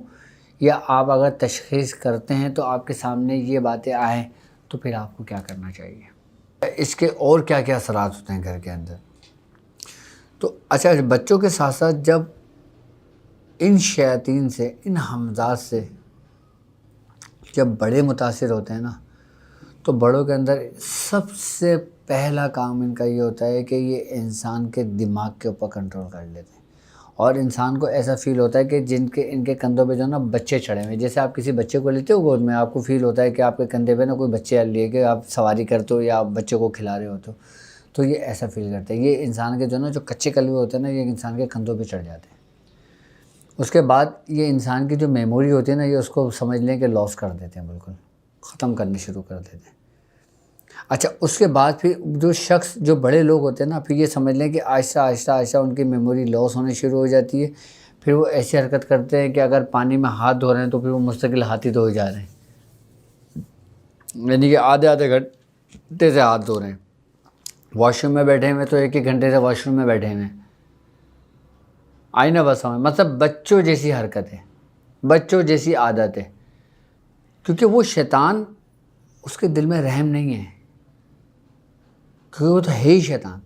یا آپ اگر تشخیص کرتے ہیں تو آپ کے سامنے یہ باتیں آئیں تو پھر آپ کو کیا کرنا چاہیے؟ اس کے اور کیا کیا اثرات ہوتے ہیں گھر کے اندر؟ تو اچھا بچوں کے ساتھ ساتھ جب ان شیاطین سے، ان حمزات سے جب بڑے متاثر ہوتے ہیں نا تو بڑوں کے اندر سب سے پہلا کام ان کا یہ ہوتا ہے کہ یہ انسان کے دماغ کے اوپر کنٹرول کر لیتے ہیں، اور انسان کو ایسا فیل ہوتا ہے کہ ان کے کندھوں پہ جو نا بچے چڑھے ہوئے ہیں۔ جیسے آپ کسی بچے کو لیتے ہو گود میں، آپ کو فیل ہوتا ہے کہ آپ کے کندھے پہ نا کوئی بچے لیے کہ آپ سواری کرتے ہو یا آپ بچے کو کھلا رہے ہوتے ہو، تو یہ ایسا فیل کرتے ہیں۔ یہ انسان کے جو نا جو کچے کلوے ہوتے ہیں نا، یہ انسان کے کندھوں پہ چڑھ جاتے ہیں۔ اس کے بعد یہ انسان کی جو میموری ہوتی ہے نا، یہ اس کو سمجھ لیں کہ لاس کر دیتے ہیں، بالکل ختم کرنے شروع کر دیتے ہیں۔ اچھا اس کے بعد پھر جو شخص جو بڑے لوگ ہوتے ہیں نا، پھر یہ سمجھ لیں کہ آہستہ آہستہ آہستہ ان کی میموری لاس ہونے شروع ہو جاتی ہے۔ پھر وہ ایسی حرکت کرتے ہیں کہ اگر پانی میں ہاتھ دھو رہے ہیں تو پھر وہ مستقل ہاتھ ہی دھوئے جا رہے ہیں، یعنی کہ آدھے گھنٹے سے ہاتھ دھو رہے ہیں۔ واش روم میں بیٹھے ہوئے تو 1 گھنٹے سے واش روم میں بیٹھے ہوئے ہیں۔ آئی نا بس سمجھ؟ مطلب بچوں جیسی حرکت ہے، بچوں جیسی عادت ہے، کیونکہ وہ شیطان اس کے دل میں رحم نہیں ہے، کیونکہ وہ تو ہے ہی شیطان۔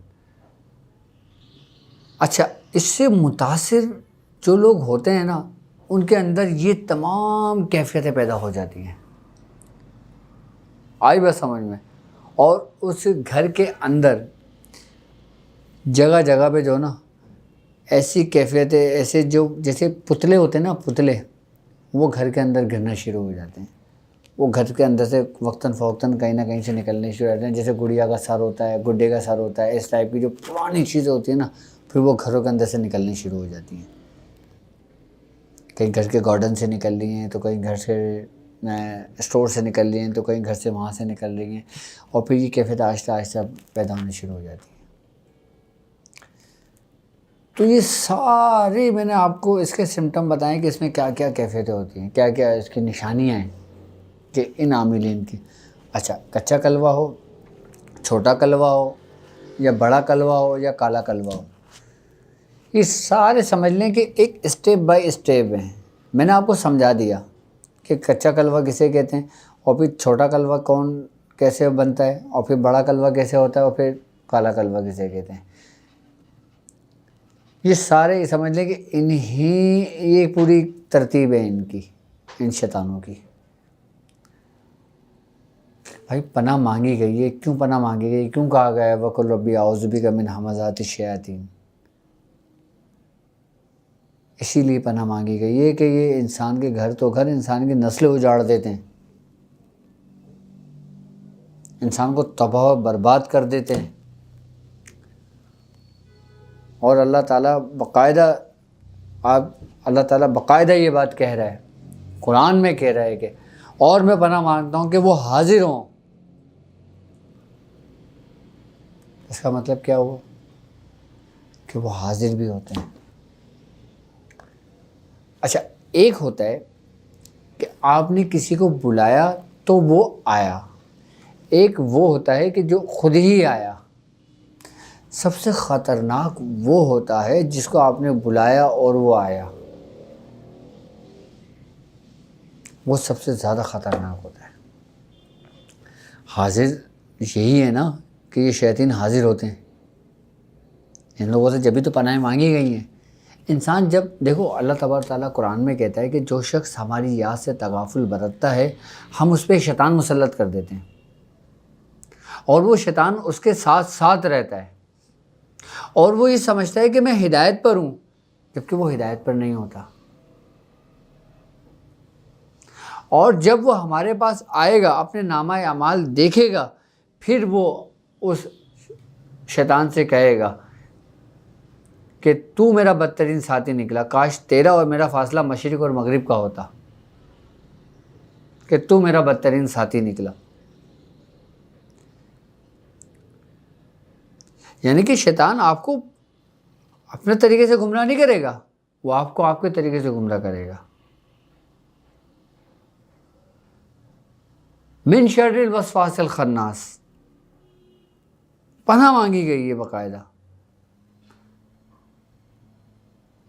اچھا اس سے متاثر جو لوگ ہوتے ہیں نا، ان کے اندر یہ تمام کیفیتیں پیدا ہو جاتی ہیں۔ آئی بس سمجھ میں؟ اور اس گھر کے اندر جگہ جگہ پہ جو نا ایسی کیفیتیں، ایسے جو جیسے پتلے ہوتے ہیں نا، پتلے وہ گھر کے اندر گرنا شروع ہو جاتے ہیں۔ وہ گھر کے اندر سے وقتاً فوقتاً کہیں نہ کہیں سے نکلنے شروع ہو جاتے ہیں، جیسے گڑیا کا سر ہوتا ہے، گڈے کا سر ہوتا ہے، اس ٹائپ کی جو پرانی چیزیں ہوتی ہیں نا، پھر وہ گھروں کے اندر سے نکلنی شروع ہو جاتی ہیں۔ کہیں گھر کے گارڈن سے نکل رہی ہیں، تو کہیں گھر سے اسٹور سے نکل رہی ہیں، تو کہیں گھر سے وہاں سے نکل رہی ہیں، اور پھر یہ کیفیت آہستہ آہستہ پیدا ہونے شروع ہو جاتی ہے۔ تو یہ سارے میں نے آپ کو اس کے سمٹم بتائیں کہ اس میں کیا کیا کیفیتیں ہوتی ہیں، کیا کیا اس کی نشانیاں ہیں کہ ان عاملین کی۔ اچھا کچا کلوا ہو، چھوٹا کلوا ہو، یا بڑا کلوا ہو، یا کالا کلوا ہو، یہ سارے سمجھ لیں کہ ایک اسٹیپ بائی اسٹیپ ہیں۔ میں نے آپ کو سمجھا دیا کہ کچا کلوا کسے کہتے ہیں، اور پھر چھوٹا کلوا کیسے بنتا ہے، اور پھر بڑا کلوا کیسے ہوتا ہے، اور پھر کالا کلوا کسے کہتے ہیں۔ یہ سارے سمجھ لیں کہ یہ پوری ترتیب ہے ان کی، ان شیطانوں کی۔ بھائی پناہ مانگی گئی ہے، کیوں پناہ مانگی گئی؟ کیوں کہا گیا ہے وَقُلْ رَبِّ أَعُوذُ بِكَ مِنْ ہَمَزَاتِ الشَّيَاطِينِ؟ اسی لیے پناہ مانگی گئی ہے کہ یہ انسان کے گھر تو گھر، انسان کی نسلیں اجاڑ دیتے ہیں، انسان کو تباہ و برباد کر دیتے ہیں۔ اور اللہ تعالیٰ باقاعدہ یہ بات کہہ رہا ہے، قرآن میں کہہ رہا ہے کہ اور میں پناہ مانگتا ہوں کہ وہ حاضر ہوں۔ اس کا مطلب کیا ہوا؟ کہ وہ حاضر بھی ہوتے ہیں۔ اچھا، ایک ہوتا ہے کہ آپ نے کسی کو بلایا تو وہ آیا، ایک وہ ہوتا ہے کہ جو خود ہی آیا۔ سب سے خطرناک وہ ہوتا ہے جس کو آپ نے بلایا اور وہ آیا، وہ سب سے زیادہ خطرناک ہوتا ہے۔ حاضر یہی ہے نا کہ یہ شیاطین حاضر ہوتے ہیں ان لوگوں سے، جبھی تو پناہیں مانگی گئی ہیں۔ انسان جب دیکھو، اللہ تبارک تعالیٰ قرآن میں کہتا ہے کہ جو شخص ہماری یاد سے تغافل برتتا ہے ہم اس پہ شیطان مسلط کر دیتے ہیں، اور وہ شیطان اس کے ساتھ ساتھ رہتا ہے، اور وہ یہ سمجھتا ہے کہ میں ہدایت پر ہوں، جبکہ وہ ہدایت پر نہیں ہوتا۔ اور جب وہ ہمارے پاس آئے گا، اپنے نامہ اعمال دیکھے گا، پھر وہ اس شیطان سے کہے گا کہ تو میرا بدترین ساتھی نکلا، کاش تیرا اور میرا فاصلہ مشرق اور مغرب کا ہوتا، کہ تو میرا بدترین ساتھی نکلا۔ یعنی کہ شیطان آپ کو اپنے طریقے سے گمراہ نہیں کرے گا، وہ آپ کو آپ کے طریقے سے گمراہ کرے گا۔ من شر الوسواس الخناس، پناہ مانگی گئی ہے باقاعدہ۔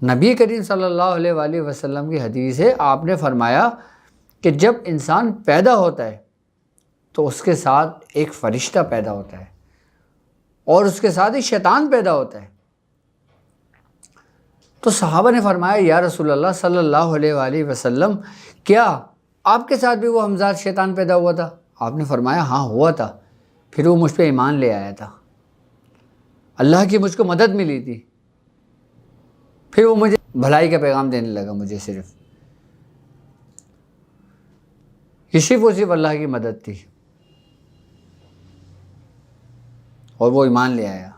نبی کریم صلی اللہ علیہ وآلہ وسلم کی حدیث ہے، آپ نے فرمایا کہ جب انسان پیدا ہوتا ہے تو اس کے ساتھ ایک فرشتہ پیدا ہوتا ہے، اور اس کے ساتھ ایک شیطان پیدا ہوتا ہے۔ تو صحابہ نے فرمایا یا رسول اللہ صلی اللہ علیہ وآلہ وسلم، کیا آپ کے ساتھ بھی وہ حمزات شیطان پیدا ہوا تھا؟ آپ نے فرمایا ہاں ہوا تھا، پھر وہ مجھ پہ ایمان لے آیا تھا، اللہ کی مجھ کو مدد ملی تھی، پھر وہ مجھے بھلائی کا پیغام دینے لگا، مجھے صرف اللہ کی مدد تھی، اور وہ ایمان لے آیا۔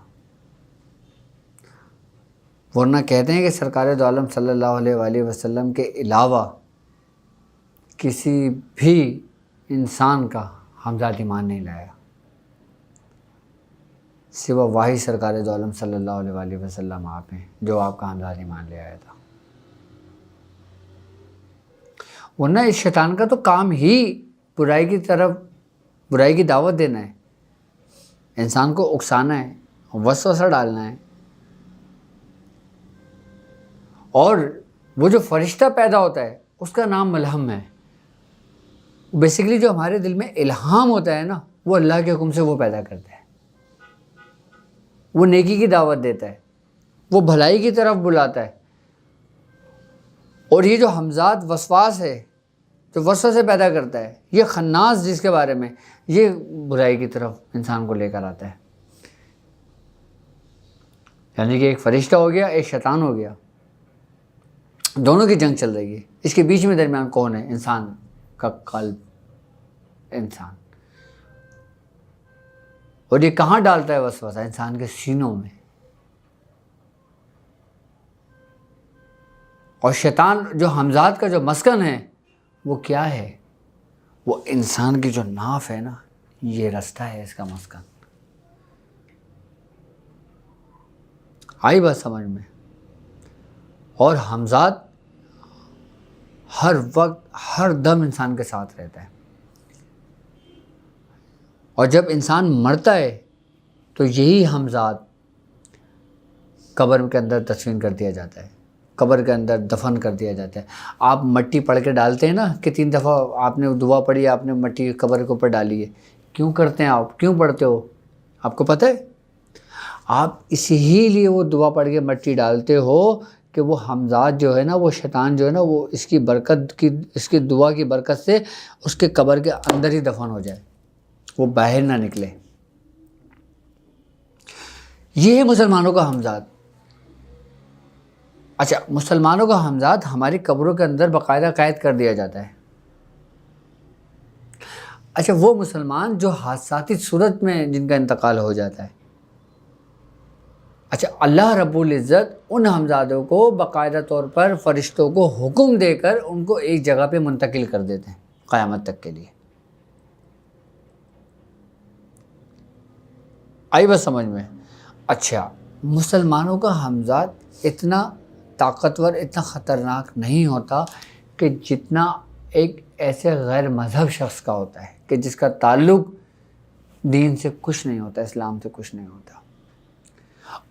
ورنہ کہتے ہیں کہ سرکار دو عالم صلی اللہ علیہ وآلہ وسلم کے علاوہ کسی بھی انسان کا حمزات ایمان نہیں لایا، سوا واحد سرکار دو عالم صلی اللہ علیہ وآلہ وسلم آپ ہیں جو آپ کا حمزات ایمان لے آیا تھا۔ ورنہ اس شیطان کا تو کام ہی برائی کی دعوت دینا ہے، انسان کو اکسانا ہے، وسوسہ ڈالنا ہے۔ اور وہ جو فرشتہ پیدا ہوتا ہے اس کا نام ملہم ہے۔ بیسیکلی جو ہمارے دل میں الہام ہوتا ہے نا، وہ اللہ کے حکم سے وہ پیدا کرتا ہے، وہ نیکی کی دعوت دیتا ہے، وہ بھلائی کی طرف بلاتا ہے۔ اور یہ جو حمزات وسواس ہے، جو وسوسے پیدا کرتا ہے، یہ خناس جس کے بارے میں، یہ برائی کی طرف انسان کو لے کر آتا ہے۔ یعنی کہ ایک فرشتہ ہو گیا، ایک شیطان ہو گیا، دونوں کی جنگ چل رہی ہے۔ اس کے بیچ میں درمیان کون ہے؟ انسان کا قلب، انسان۔ اور یہ کہاں ڈالتا ہے وسوسہ؟ انسان کے سینوں میں۔ اور شیطان جو حمزات کا جو مسکن ہے وہ کیا ہے؟ وہ انسان کی جو ناف ہے نا، یہ رستہ ہے اس کا مسکن۔ آئی بات سمجھ میں؟ اور حمزات ہر وقت ہر دم انسان کے ساتھ رہتا ہے، اور جب انسان مرتا ہے تو یہی حمزات قبر کے اندر دفن کر دیا جاتا ہے، قبر کے اندر دفن کر دیا جاتا ہے۔ آپ مٹی پڑھ کے ڈالتے ہیں نا کہ 3 دفعہ آپ نے دعا پڑھی، آپ نے مٹی قبر کے اوپر ڈالی ہے، کیوں کرتے ہیں آپ؟ کیوں پڑھتے ہو؟ آپ کو پتہ ہے؟ آپ اسی ہی لیے وہ دعا پڑھ کے مٹی ڈالتے ہو کہ وہ حمزات جو ہے نا، وہ شیطان جو ہے نا، وہ اس کی دعا کی برکت سے اس کے قبر کے اندر ہی دفن ہو جائے، وہ باہر نہ نکلے۔ یہ ہے مسلمانوں کا حمزات۔ اچھا، مسلمانوں کا حمزات ہماری قبروں کے اندر باقاعدہ قید کر دیا جاتا ہے۔ اچھا، وہ مسلمان جو حادثاتی صورت میں جن کا انتقال ہو جاتا ہے، اچھا، اللہ رب العزت ان حمزادوں کو باقاعدہ طور پر فرشتوں کو حکم دے کر ان کو ایک جگہ پہ منتقل کر دیتے ہیں قیامت تک کے لیے۔ آئی بس سمجھ میں؟ اچھا، مسلمانوں کا حمزات اتنا طاقتور، اتنا خطرناک نہیں ہوتا کہ جتنا ایک ایسے غیر مذہب شخص کا ہوتا ہے کہ جس کا تعلق دین سے کچھ نہیں ہوتا، اسلام سے کچھ نہیں ہوتا۔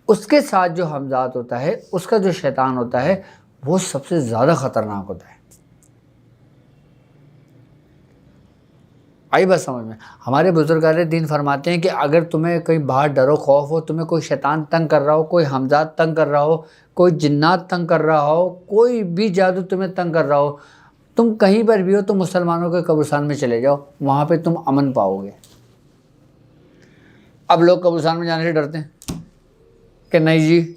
اس کے ساتھ جو حمزات ہوتا ہے، اس کا جو شیطان ہوتا ہے، وہ سب سے زیادہ خطرناک ہوتا ہے۔ آئی بات سمجھ میں؟ ہمارے بزرگان دین فرماتے ہیں کہ اگر تمہیں کہیں باہر ڈر و خوف ہو، تمہیں کوئی شیطان تنگ کر رہا ہو، کوئی حمزات تنگ کر رہا ہو، کوئی جنات تنگ کر رہا ہو، کوئی بھی جادو تمہیں تنگ کر رہا ہو، تم کہیں پر بھی ہو تو مسلمانوں کے قبرستان میں چلے جاؤ، وہاں پہ تم امن پاؤ گے۔ اب لوگ قبرستان میں جانے سے ڈرتے ہیں کہ نہیں جی،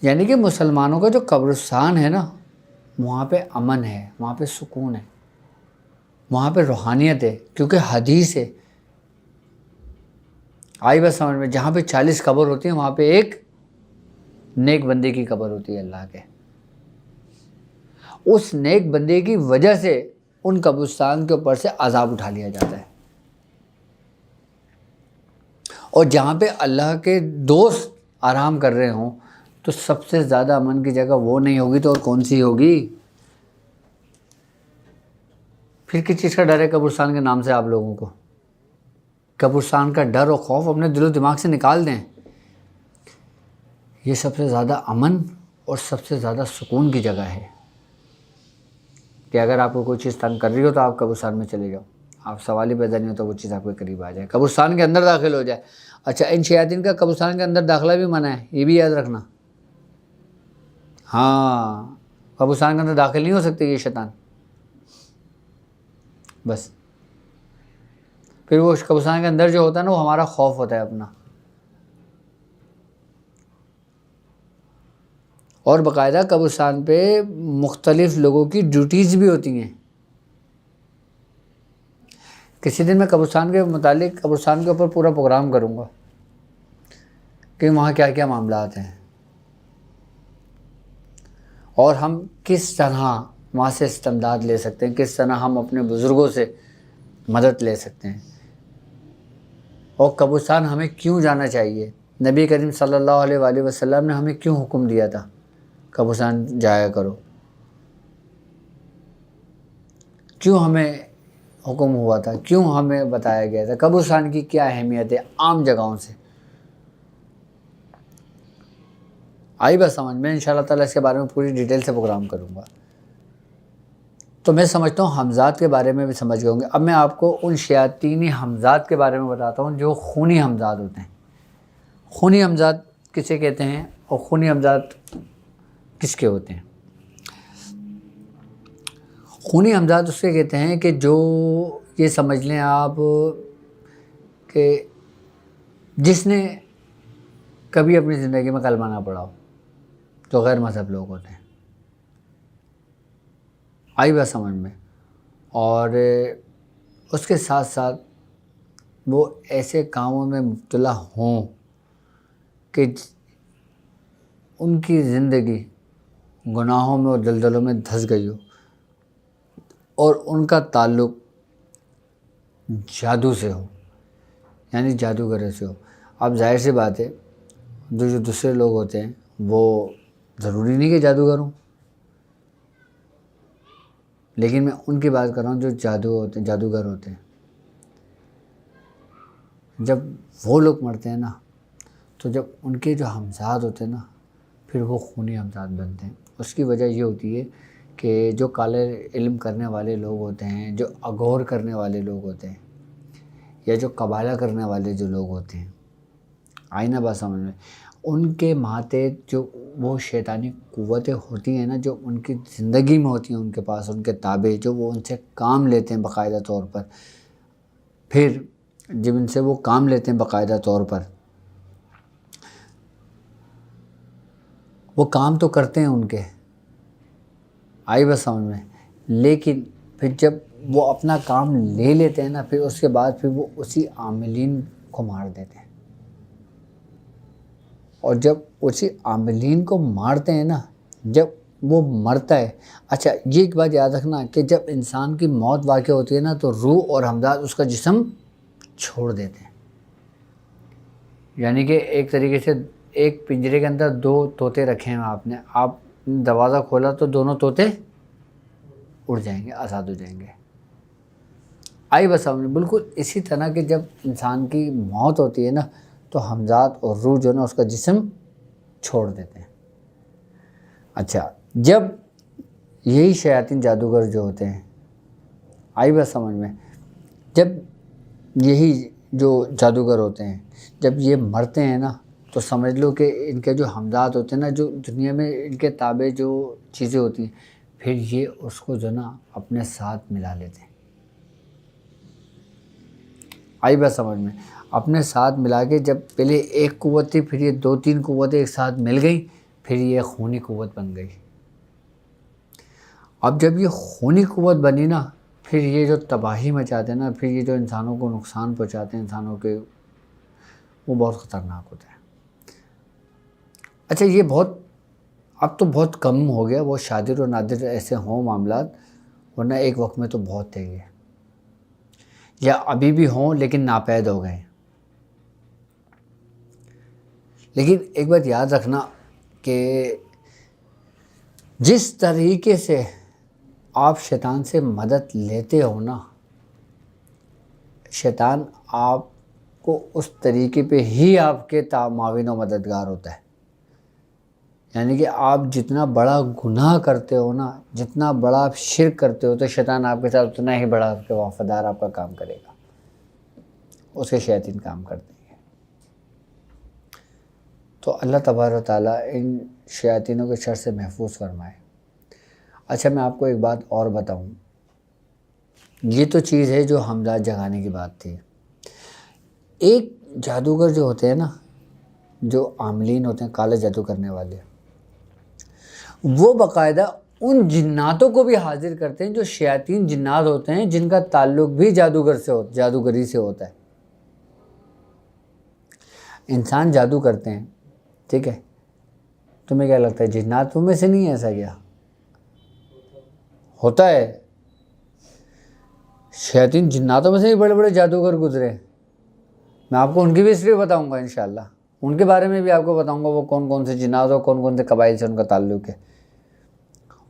یعنی کہ مسلمانوں کا جو قبرستان ہے نا، وہاں پہ امن ہے، وہاں پہ سکون ہے، وہاں پہ روحانیت ہے، کیونکہ حدیث ہے۔ آئی بس سمجھ میں؟ جہاں پہ 40 قبر ہوتی ہیں، وہاں پہ ایک نیک بندے کی قبر ہوتی ہے اللہ کے۔ اس نیک بندے کی وجہ سے ان قبرستان کے اوپر سے عذاب اٹھا لیا جاتا ہے۔ اور جہاں پہ اللہ کے دوست آرام کر رہے ہوں تو سب سے زیادہ امن کی جگہ وہ نہیں ہوگی تو اور کون سی ہوگی؟ پھر کس چیز کا ڈر ہے قبرستان کے نام سے آپ لوگوں کو؟ قبرستان کا ڈر اور خوف اپنے دل و دماغ سے نکال دیں۔ یہ سب سے زیادہ امن اور سب سے زیادہ سکون کی جگہ ہے کہ اگر آپ کو کوئی چیز تنگ کر رہی ہو تو آپ قبرستان میں چلے جاؤ، آپ سوال ہی پیدا نہیں ہوتا، وہ چیز آپ کے قریب آ جائے، قبرستان کے اندر داخل ہو جائے۔ اچھا، ان شیاطین کا قبرستان کے اندر داخلہ بھی منع ہے، یہ بھی یاد رکھنا۔ ہاں، قبرستان کے اندر داخل نہیں ہو سکتے یہ شیطان۔ بس پھر وہ قبرستان کے اندر جو ہوتا ہے نا، وہ ہمارا خوف ہوتا ہے اپنا۔ اور باقاعدہ قبرستان پہ مختلف لوگوں کی ڈیوٹیز بھی ہوتی ہیں۔ کسی دن میں قبرستان کے متعلق، قبرستان کے اوپر پورا پروگرام کروں گا کہ وہاں کیا کیا معاملات ہیں اور ہم کس طرح وہاں سے استمداد لے سکتے ہیں، کس طرح ہم اپنے بزرگوں سے مدد لے سکتے ہیں، اور قبرستان ہمیں کیوں جانا چاہیے۔ نبی کریم صلی اللہ علیہ وآلہ وسلم نے ہمیں کیوں حکم دیا تھا قبرستان جایا کرو، کیوں ہمیں حکم ہوا تھا، کیوں ہمیں بتایا گیا تھا، قبرستان کی کیا اہمیت ہے عام جگہوں سے۔ آئی بس سمجھ میں؟ انشاءاللہ تعالیٰ اس کے بارے میں پوری ڈیٹیل سے پروگرام کروں گا۔ تو میں سمجھتا ہوں حمزات کے بارے میں بھی سمجھ گئے ہوں گے۔ اب میں آپ کو ان شیاطینی حمزات کے بارے میں بتاتا ہوں جو خونی حمزات ہوتے ہیں۔ خونی حمزات کسے کہتے ہیں اور خونی حمزات کس کے ہوتے ہیں؟ خونی حمزات اس کے کہتے ہیں کہ جو، یہ سمجھ لیں آپ کہ جس نے کبھی اپنی زندگی میں کلمہ نہ پڑھا ہو، جو غیر مذہب لوگ ہوتے ہیں۔ آئی بات سمجھ میں؟ اور اس کے ساتھ ساتھ وہ ایسے کاموں میں مبتلا ہوں کہ ان کی زندگی گناہوں میں اور دلدلوں میں دھس گئی ہو، اور ان کا تعلق جادو سے ہو، یعنی جادوگر سے ہو۔ اب ظاہر سی بات ہے، جو دوسرے لوگ ہوتے ہیں وہ ضروری نہیں کہ جادوگر ہوں، لیکن میں ان کی بات کر رہا ہوں جو جادوگر ہوتے ہیں۔ جب وہ لوگ مرتے ہیں نا، تو جب ان کے جو حمزات ہوتے ہیں نا، پھر وہ خونی حمزات بنتے ہیں۔ اس کی وجہ یہ ہوتی ہے کہ جو کالے علم کرنے والے لوگ ہوتے ہیں، جو اغور کرنے والے لوگ ہوتے ہیں، یا جو قبالہ کرنے والے جو لوگ ہوتے ہیں، آئی نا بات سمجھ میں، ان کے ماتحت جو وہ شیطانی قوتیں ہوتی ہیں نا، جو ان کی زندگی میں ہوتی ہیں، ان کے پاس ان کے تابع، جو وہ ان سے کام لیتے ہیں باقاعدہ طور پر، پھر جب ان سے وہ کام لیتے ہیں باقاعدہ طور پر، وہ کام تو کرتے ہیں ان کے، آئی بس سمجھ میں، لیکن پھر جب وہ اپنا کام لے لیتے ہیں نا، پھر اس کے بعد پھر وہ اسی عاملین کو مار دیتے ہیں، اور جب اسی عاملین کو مارتے ہیں نا، جب وہ مرتا ہے، اچھا یہ ایک بات یاد رکھنا کہ جب انسان کی موت واقع ہوتی ہے نا، تو روح اور ہمدرد اس کا جسم چھوڑ دیتے ہیں، یعنی کہ ایک طریقے سے ایک پنجرے کے اندر دو طوطے رکھے ہیں آپ نے، آپ دروازہ کھولا تو دونوں طوطے اڑ جائیں گے، آزاد ہو جائیں گے، آئی بس سامنے۔ بالکل اسی طرح کہ جب انسان کی موت ہوتی ہے نا، تو ہمزاد اور روح جو ہے نا اس کا جسم چھوڑ دیتے ہیں۔ اچھا جب یہی شیاطین جادوگر جو ہوتے ہیں، آئی بس سمجھ میں، جب یہی جو جادوگر ہوتے ہیں جب یہ مرتے ہیں نا، تو سمجھ لو کہ ان کے جو ہمزاد ہوتے ہیں نا، جو دنیا میں ان کے تابع جو چیزیں ہوتی ہیں، پھر یہ اس کو جو نا اپنے ساتھ ملا لیتے ہیں، آئی بات سمجھ میں، اپنے ساتھ ملا کے، جب پہلے ایک قوت تھی، پھر یہ دو تین قوتیں ایک ساتھ مل گئیں، پھر یہ خونی قوت بن گئی۔ اب جب یہ خونی قوت بنی نا، پھر یہ جو تباہی مچاتے ہیں نا، پھر یہ جو انسانوں کو نقصان پہنچاتے ہیں، انسانوں کے، وہ بہت خطرناک ہوتا ہے۔ اچھا یہ بہت، اب تو بہت کم ہو گیا، بہت شادر و نادر ایسے ہوں معاملات، ورنہ ایک وقت میں تو بہت تھے یہ، یا ابھی بھی ہوں لیکن ناپید ہو گئے۔ لیکن ایک بات یاد رکھنا کہ جس طریقے سے آپ شیطان سے مدد لیتے ہو نا، شیطان آپ کو اس طریقے پہ ہی آپ کے معاون و مددگار ہوتا ہے، یعنی کہ آپ جتنا بڑا گناہ کرتے ہو نا، جتنا بڑا آپ شرک کرتے ہو، تو شیطان آپ کے ساتھ اتنا ہی بڑا آپ کے وفادار آپ کا کام کرے گا، اس کے شیاطین کام کرتے ہیں۔ تو اللہ تبارک و تعالیٰ ان شیاطینوں کے شر سے محفوظ فرمائے۔ اچھا میں آپ کو ایک بات اور بتاؤں، یہ تو چیز ہے جو حملات جگانے کی بات تھی۔ ایک جادوگر جو ہوتے ہیں نا، جو عاملین ہوتے ہیں، کالے جادو کرنے والے، وہ باقاعدہ ان جناتوں کو بھی حاضر کرتے ہیں جو شیاطین جنات ہوتے ہیں، جن کا تعلق بھی جادوگری سے ہوتا ہے۔ انسان جادو کرتے ہیں، ٹھیک ہے، تمہیں کیا لگتا ہے جنات تم میں سے نہیں ہے؟ ایسا کیا ہوتا ہے؟ شیاطین جناتوں میں سے بھی بڑے بڑے جادوگر گزرے، میں آپ کو ان کی بھی ہسٹری بتاؤں گا انشاءاللہ، ان کے بارے میں بھی آپ کو بتاؤں گا، وہ کون کون سے جنات اور کون کون سے قبائل سے ان کا تعلق ہے،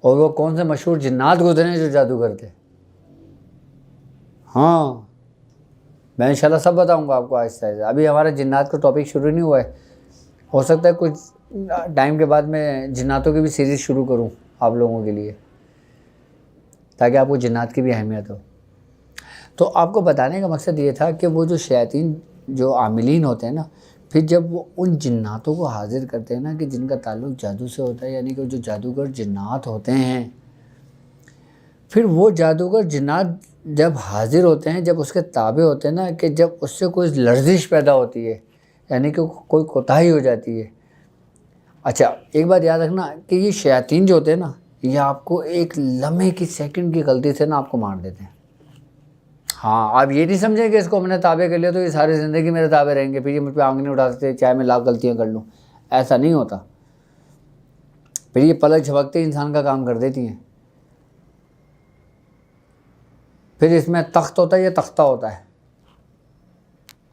اور وہ کون سے مشہور جنات گزرے ہیں جو جادوگر تھے۔ ہاں میں انشاءاللہ سب بتاؤں گا آپ کو آہستہ آہستہ، ابھی ہمارا جنات کا ٹاپک شروع نہیں ہوا ہے، ہو سکتا ہے کچھ ٹائم کے بعد میں جناتوں کی بھی سیریز شروع کروں آپ لوگوں کے لیے، تاکہ آپ کو جنات کی بھی اہمیت ہو۔ تو آپ کو بتانے کا مقصد یہ تھا کہ وہ جو شیاطین جو عاملین ہوتے ہیں نا، پھر جب وہ ان جناتوں کو حاضر کرتے ہیں نا، کہ جن کا تعلق جادو سے ہوتا ہے، یعنی کہ جو جادوگر جنات ہوتے ہیں، پھر وہ جادوگر جنات جب حاضر ہوتے ہیں، جب اس کے تابع ہوتے ہیں نا، کہ جب اس سے کوئی لرزش پیدا ہوتی ہے، یعنی کہ کوئی کوتاہی ہو جاتی ہے۔ اچھا ایک بات یاد رکھنا کہ یہ شیاطین جو ہوتے ہیں نا، یہ آپ کو ایک لمحے کی سیکنڈ کی غلطی سے نا آپ کو مار دیتے ہیں۔ ہاں آپ یہ نہیں سمجھیں کہ اس کو ہم نے تابع کر لیا تو یہ ساری زندگی میرے تابع رہیں گے، پھر یہ مجھ پہ آنکھ نہیں اٹھا سکتے چاہے میں لاکھ غلطیاں کر لوں، ایسا نہیں ہوتا، پھر یہ پلک جھپکتے ہی انسان کا کام کر دیتی ہیں۔ پھر اس میں تخت ہوتا ہے، یہ تختہ ہوتا ہے،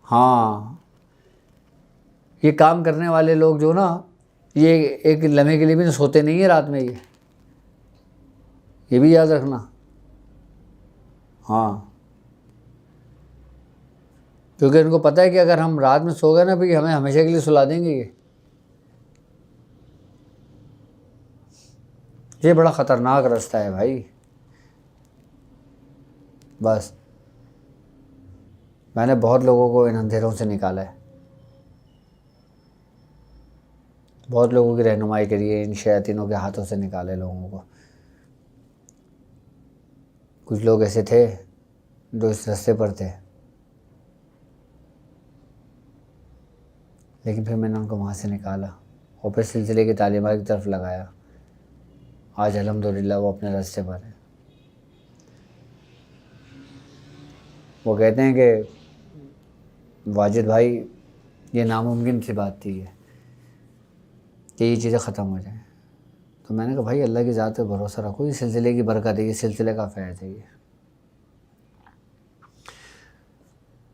ہاں یہ کام کرنے والے لوگ جو نا، یہ ایک لمحے کے لیے بھی سوتے نہیں ہیں رات میں، یہ بھی یاد رکھنا، ہاں کیونکہ ان کو پتہ ہے کہ اگر ہم رات میں سو گئے نا، پھر ہمیں ہمیشہ کے لیے سلا دیں گے، یہ بڑا خطرناک راستہ ہے بھائی۔ بس میں نے بہت لوگوں کو ان اندھیروں سے نکالا ہے، بہت لوگوں کی رہنمائی کری ہے، ان شیاطینوں کے ہاتھوں سے نکالے لوگوں کو۔ کچھ لوگ ایسے تھے جو اس راستے پر تھے، لیکن پھر میں نے ان کو وہاں سے نکالا اور پھر سلسلے کی تعلیمات کی طرف لگایا۔ آج الحمدللہ وہ اپنے راستے پر ہے۔ وہ کہتے ہیں کہ واجد بھائی یہ ناممکن سی بات تھی کہ یہ چیزیں ختم ہو جائیں، تو میں نے کہا بھائی اللہ کی ذات پہ بھروسہ رکھو، یہ سلسلے کی برکت ہے، یہ سلسلے کا فیض ہے۔ یہ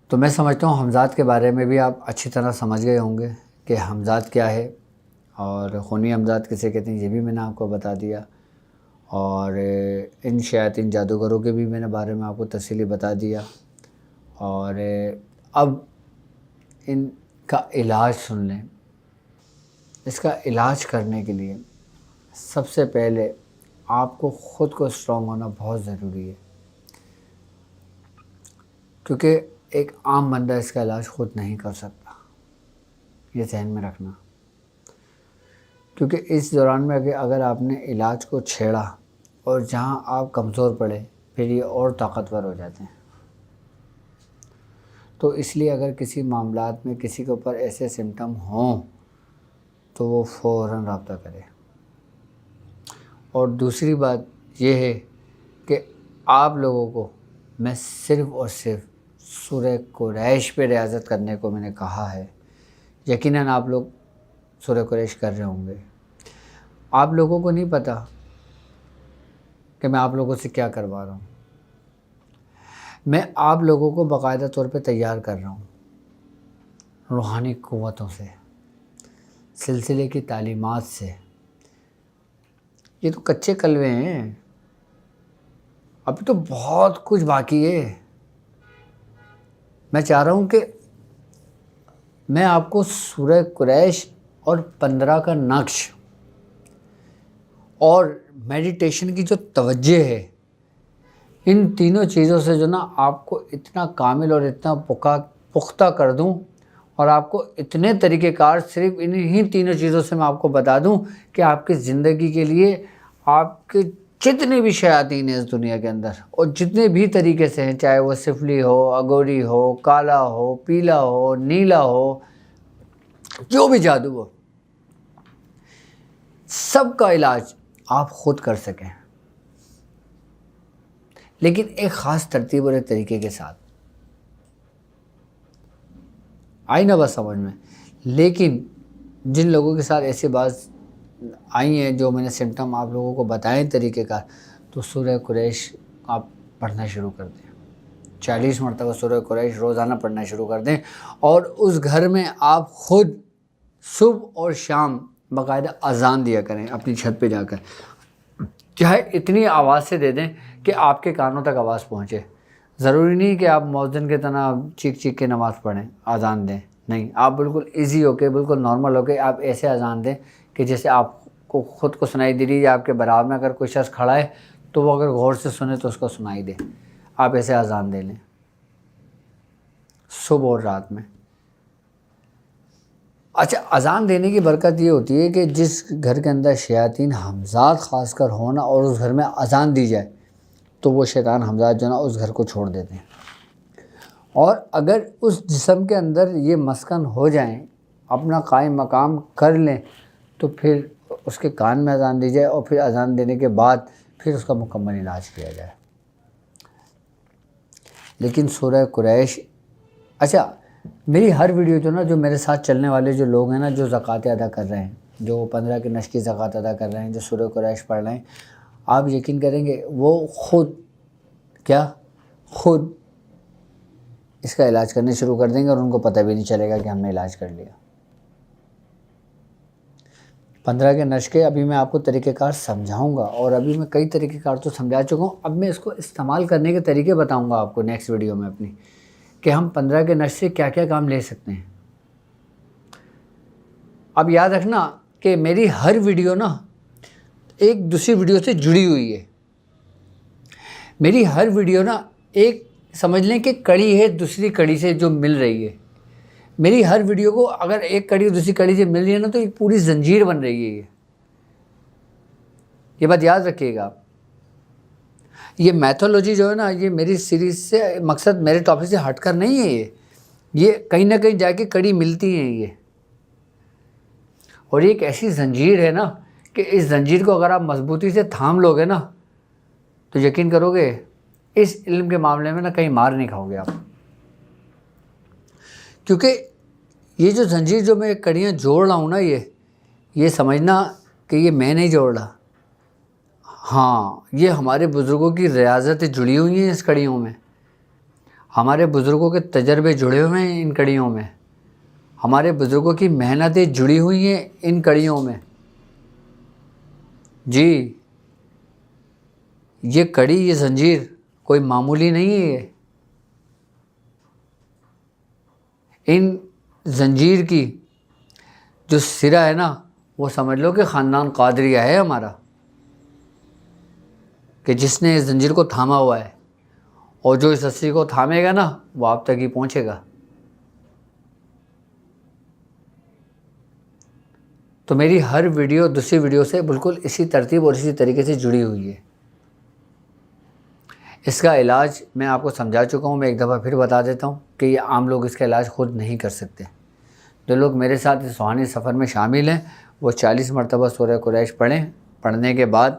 تو میں سمجھتا ہوں حمزات کے بارے میں بھی آپ اچھی طرح سمجھ گئے ہوں گے کہ حمزات کیا ہے اور خونی حمزات کسے کہتے ہیں، یہ بھی میں نے آپ کو بتا دیا، اور ان شیاطین جادوگروں کے بھی میں نے بارے میں آپ کو تفصیلی بتا دیا۔ اور اب ان کا علاج سن لیں۔ اس کا علاج کرنے کے لیے سب سے پہلے آپ کو خود کو اسٹرانگ ہونا بہت ضروری ہے، کیونکہ ایک عام بندہ اس کا علاج خود نہیں کر سکتا، یہ ذہن میں رکھنا۔ کیونکہ اس دوران میں اگر آپ نے علاج کو چھیڑا اور جہاں آپ کمزور پڑے پھر یہ اور طاقتور ہو جاتے ہیں۔ تو اس لیے اگر کسی معاملات میں کسی کے اوپر ایسے سمٹم ہوں تو وہ فوراً رابطہ کرے۔ اور دوسری بات یہ ہے کہ آپ لوگوں کو میں صرف اور صرف سورہ قریش پہ ریاضت کرنے کو میں نے کہا ہے۔ یقیناً آپ لوگ سورہ قریش کر رہے ہوں گے۔ آپ لوگوں کو نہیں پتہ کہ میں آپ لوگوں سے کیا کروا رہا ہوں۔ میں آپ لوگوں کو باقاعدہ طور پہ تیار کر رہا ہوں روحانی قوتوں سے، سلسلے کی تعلیمات سے۔ یہ تو کچے کلوے ہیں، ابھی تو بہت کچھ باقی ہے۔ میں چاہ رہا ہوں کہ میں آپ کو سورہ قریش اور 15 کا نقش اور میڈیٹیشن کی جو توجہ ہے، ان تینوں چیزوں سے جو نا آپ کو اتنا کامل اور اتنا پختہ کر دوں، اور آپ کو اتنے طریقہ کار صرف انہی تینوں چیزوں سے میں آپ کو بتا دوں کہ آپ کی زندگی کے لیے آپ کے جتنے بھی شیاطین ہیں اس دنیا کے اندر، اور جتنے بھی طریقے سے ہیں، چاہے وہ سفلی ہو، اگوری ہو، کالا ہو، پیلا ہو، نیلا ہو، جو بھی جادو ہو، سب کا علاج آپ خود کر سکیں، لیکن ایک خاص ترتیب اور ایک طریقے کے ساتھ۔ آئی نا بس سمجھ میں؟ لیکن جن لوگوں کے ساتھ ایسی بات آئی ہیں، جو میں نے سمٹم آپ لوگوں کو بتائیں طریقہ کار، تو سورہ قریش آپ پڑھنا شروع کر دیں۔ 40 مرتبہ سورہ قریش روزانہ پڑھنا شروع کر دیں، اور اس گھر میں آپ خود صبح اور شام باقاعدہ اذان دیا کریں اپنی چھت پہ جا کر، چاہے اتنی آواز سے دے دیں کہ آپ کے کانوں تک آواز پہنچے۔ ضروری نہیں کہ آپ مؤذن کے طرح چیخ چیخ کے نماز پڑھیں، اذان دیں، نہیں، آپ بالکل ایزی ہو کے، بالکل نارمل ہو کے آپ ایسے اذان دیں کہ جیسے آپ کو خود کو سنائی دے رہی ہے، یا آپ کے برابر میں اگر کوئی شخص کھڑا ہے تو وہ اگر غور سے سنے تو اس کو سنائی دے۔ آپ ایسے اذان دے لیں صبح اور رات میں۔ اچھا، اذان دینے کی برکت یہ ہوتی ہے کہ جس گھر کے اندر شیاطین حمزات خاص کر ہونا اور اس گھر میں اذان دی جائے تو وہ شیطان حمزات جو نا اس گھر کو چھوڑ دیتے ہیں، اور اگر اس جسم کے اندر یہ مسکن ہو جائیں، اپنا قائم مقام کر لیں، تو پھر اس کے کان میں اذان دی جائے، اور پھر اذان دینے کے بعد پھر اس کا مکمل علاج کیا جائے۔ لیکن سورہ قریش، اچھا میری ہر ویڈیو جو نا، جو میرے ساتھ چلنے والے جو لوگ ہیں نا، جو زکوٰۃ ادا کر رہے ہیں، جو 15 کے نشک کی زکوٰۃ ادا کر رہے ہیں، جو سورہ قریش پڑھ رہے ہیں، آپ یقین کریں گے وہ خود اس کا علاج کرنے شروع کر دیں گے، اور ان کو پتہ بھی نہیں چلے گا کہ ہم نے علاج کر لیا۔ 15 کے نشکے ابھی میں آپ کو طریقہ کار سمجھاؤں گا، اور ابھی میں کئی طریقہ کار تو سمجھا چکا ہوں، اب میں اس کو استعمال کرنے کے طریقے بتاؤں گا آپ کو نیکسٹ ویڈیو میں اپنی، کہ ہم 15 کے نشک سے کیا کیا کام لے سکتے ہیں۔ اب یاد رکھنا کہ میری ہر ویڈیو نا ایک دوسری ویڈیو سے جڑی ہوئی ہے، میری ہر ویڈیو نا ایک سمجھ لیں کہ کڑی ہے دوسری کڑی سے جو مل رہی ہے. میری ہر ویڈیو کو اگر ایک کڑی دوسری کڑی سے مل رہی ہے نا تو ایک پوری زنجیر بن رہی ہے. یہ بات یاد رکھیے گا. یہ میتھولوجی جو ہے نا یہ میری سیریز سے مقصد میرے ٹاپک سے ہٹ کر نہیں ہے. یہ کہیں نہ کہیں جا کے کڑی ملتی ہیں یہ. اور یہ ایک ایسی زنجیر ہے نا کہ اس زنجیر کو اگر آپ مضبوطی سے تھام لو گے نا تو یقین کرو گے اس علم کے معاملے میں نا کہیں مار نہیں کھاؤ گے آپ. کیونکہ یہ جو زنجیر جو میں کڑیاں جوڑ رہا ہوں نا یہ سمجھنا کہ یہ میں نہیں جوڑ رہا. ہاں یہ ہمارے بزرگوں کی ریاضتیں جڑی ہوئی ہیں اس کڑیوں میں. ہمارے بزرگوں کے تجربے جڑے ہوئے ہیں ان کڑیوں میں. ہمارے بزرگوں کی محنتیں جڑی ہوئی ہیں ان کڑیوں میں. جی یہ کڑی یہ زنجیر کوئی معمولی نہیں ہے. یہ ان زنجیر کی جو سرا ہے نا وہ سمجھ لو کہ خاندان قادریہ ہے ہمارا کہ جس نے اس زنجیر کو تھاما ہوا ہے. اور جو اس رسی کو تھامے گا نا وہ آپ تک ہی پہنچے گا. تو میری ہر ویڈیو دوسری ویڈیو سے بالکل اسی ترتیب اور اسی طریقے سے جڑی ہوئی ہے. اس کا علاج میں آپ کو سمجھا چکا ہوں. میں ایک دفعہ پھر بتا دیتا ہوں کہ یہ عام لوگ اس کا علاج خود نہیں کر سکتے. جو لوگ میرے ساتھ اس روحانی سفر میں شامل ہیں وہ 40 مرتبہ سورہ قریش پڑھیں. پڑھنے کے بعد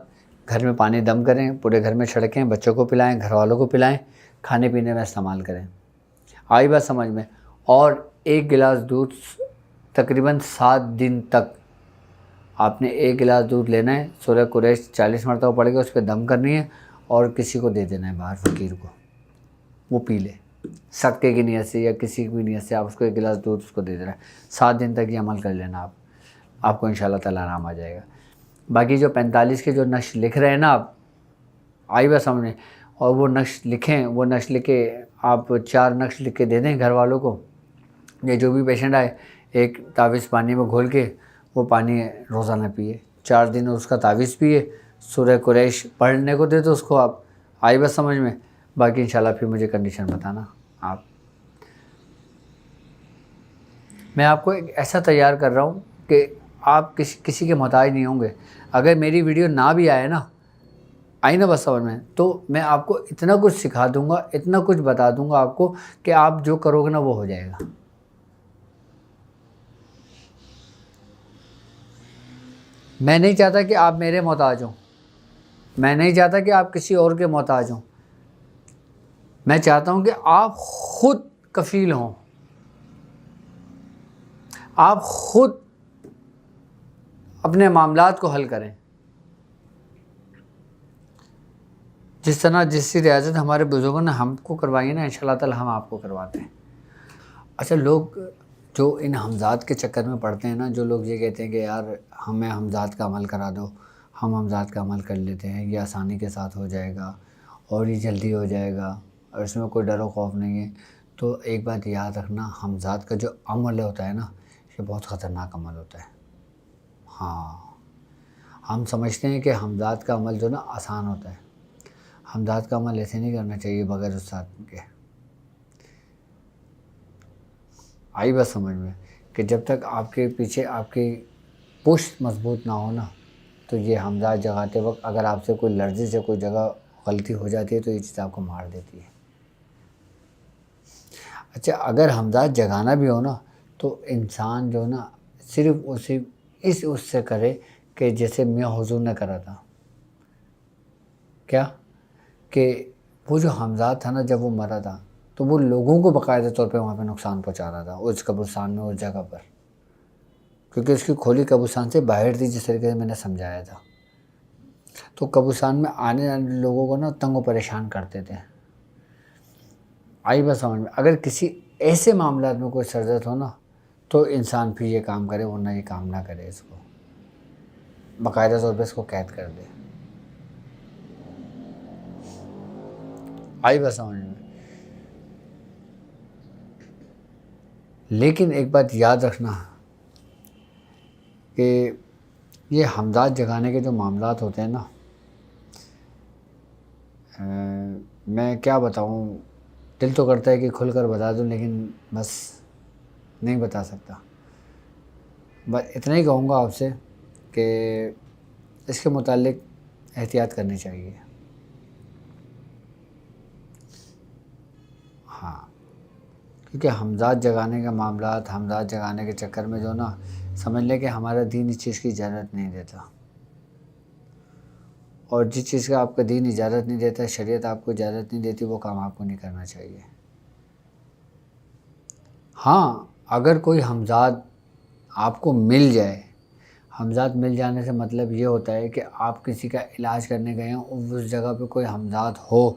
گھر میں پانی دم کریں, پورے گھر میں چھڑکیں, بچوں کو پلائیں, گھر والوں کو پلائیں, کھانے پینے میں استعمال کریں. آئی بات سمجھ میں. اور 1 گلاس دودھ تقریباً 7 دن تک آپ نے 1 گلاس دودھ لینا ہے, سورہ قریش 40 مرتبہ پڑھ کے اس پہ دم کرنی ہے اور کسی کو دے دینا ہے باہر فقیر کو, وہ پی لے. صدقے کی نیت سے یا کسی کی نیت سے آپ اس کو 1 گلاس دودھ اس کو دے دینا ہے. 7 دن تک یہ عمل کر لینا آپ کو انشاءاللہ تعالیٰ آرام آ جائے گا. باقی جو 45 کے جو نقش لکھ رہے ہیں نا آپ, آئی بات سمجھ میں, اور وہ نقش لکھیں, وہ نقش لکھ کے آپ 4 نقش لکھ کے دے دیں گھر والوں کو. یا جو بھی پیشنٹ آئے ایک تعویذ پانی میں گھول کے وہ پانی روزانہ پیے, 4 دن اس کا تعویذ پیے, سورہ قریش پڑھنے کو دے دو اس کو آپ. آئی بات سمجھ میں. باقی انشاءاللہ پھر مجھے کنڈیشن بتانا آپ. میں آپ کو ایک ایسا تیار کر رہا ہوں کہ آپ کسی کے محتاج نہیں ہوں گے. اگر میری ویڈیو نہ بھی آئے نا, آئی نا بس سمجھ میں, تو میں آپ کو اتنا کچھ سکھا دوں گا, اتنا کچھ بتا دوں گا آپ کو کہ آپ جو کرو گے نا وہ ہو جائے گا. میں نہیں چاہتا کہ آپ میرے محتاج ہوں, میں نہیں چاہتا کہ آپ کسی اور کے محتاج ہوں. میں چاہتا ہوں کہ آپ خود کفیل ہوں, آپ خود اپنے معاملات کو حل کریں. جس طرح جس کی ریاضت ہمارے بزرگوں نے ہم کو کروائی ہے نا, انشاءاللہ تعالی ہم آپ کو کرواتے ہیں. اچھا, لوگ جو ان حمزات کے چکر میں پڑتے ہیں نا, جو لوگ یہ کہتے ہیں کہ یار ہمیں حمزات کا عمل کرا دو, ہم حمزات کا عمل کر لیتے ہیں, یہ آسانی کے ساتھ ہو جائے گا اور یہ جلدی ہو جائے گا اور اس میں کوئی ڈر و خوف نہیں ہے. تو ایک بات یاد رکھنا, حمزات کا جو عمل ہوتا ہے نا یہ بہت خطرناک عمل ہوتا ہے. ہاں, ہم سمجھتے ہیں کہ حمزات کا عمل جو نا آسان ہوتا ہے. حمزات کا عمل ایسے نہیں کرنا چاہیے بغیر استاد کے. آئی بات سمجھ میں کہ جب تک آپ کے پیچھے آپ کی پشت مضبوط نہ ہو نا, تو یہ حمزات جگاتے وقت اگر آپ سے کوئی لرزش سے کوئی جگہ غلطی ہو جاتی ہے تو یہ چیز آپ کو مار دیتی ہے. اچھا, اگر حمزات جگانا بھی ہو نا تو انسان جو نا صرف اسی اس سے کرے کہ جیسے میاں حضور نے کرا تھا. کیا کہ وہ جو حمزات تھا نا جب وہ مرا تھا تو وہ لوگوں کو باقاعدہ طور پہ وہاں پہ نقصان پہنچا رہا تھا اس قبرستان میں, اس جگہ پر, کیونکہ اس کی کھولی قبرستان سے باہر تھی جس طریقے سے میں نے سمجھایا تھا. تو قبرستان میں آنے والے لوگوں کو نا تنگ و پریشان کرتے تھے. آئی بات سمجھ میں. اگر کسی ایسے معاملات میں کوئی سرزت ہو نا تو انسان پھر یہ کام کرے, ورنہ یہ کام نہ کرے. اس کو باقاعدہ طور پہ اس کو قید کر دے. آئی بات سمجھ میں. لیکن ایک بات یاد رکھنا کہ یہ حمزات جگانے کے جو معاملات ہوتے ہیں نا, میں کیا بتاؤں, دل تو کرتا ہے کہ کھل کر بتا دوں، لیکن بس نہیں بتا سکتا۔ بس اتنا ہی کہوں گا آپ سے کہ اس کے متعلق احتیاط کرنی چاہیے۔ ہاں، کیونکہ ہمزاد جگانے کا معاملات، ہمزاد جگانے کے چکر میں جو نا سمجھ لیں کہ ہمارا دین اس چیز کی اجازت نہیں دیتا، اور جس چیز کا آپ کا دین اجازت نہیں دیتا، شریعت آپ کو اجازت نہیں دیتی، وہ کام آپ کو نہیں کرنا چاہیے۔ ہاں، اگر کوئی ہمزاد آپ کو مل جائے، ہمزاد مل جانے سے مطلب یہ ہوتا ہے کہ آپ کسی کا علاج کرنے گئے ہیں، اس جگہ پہ کوئی ہمزاد ہو،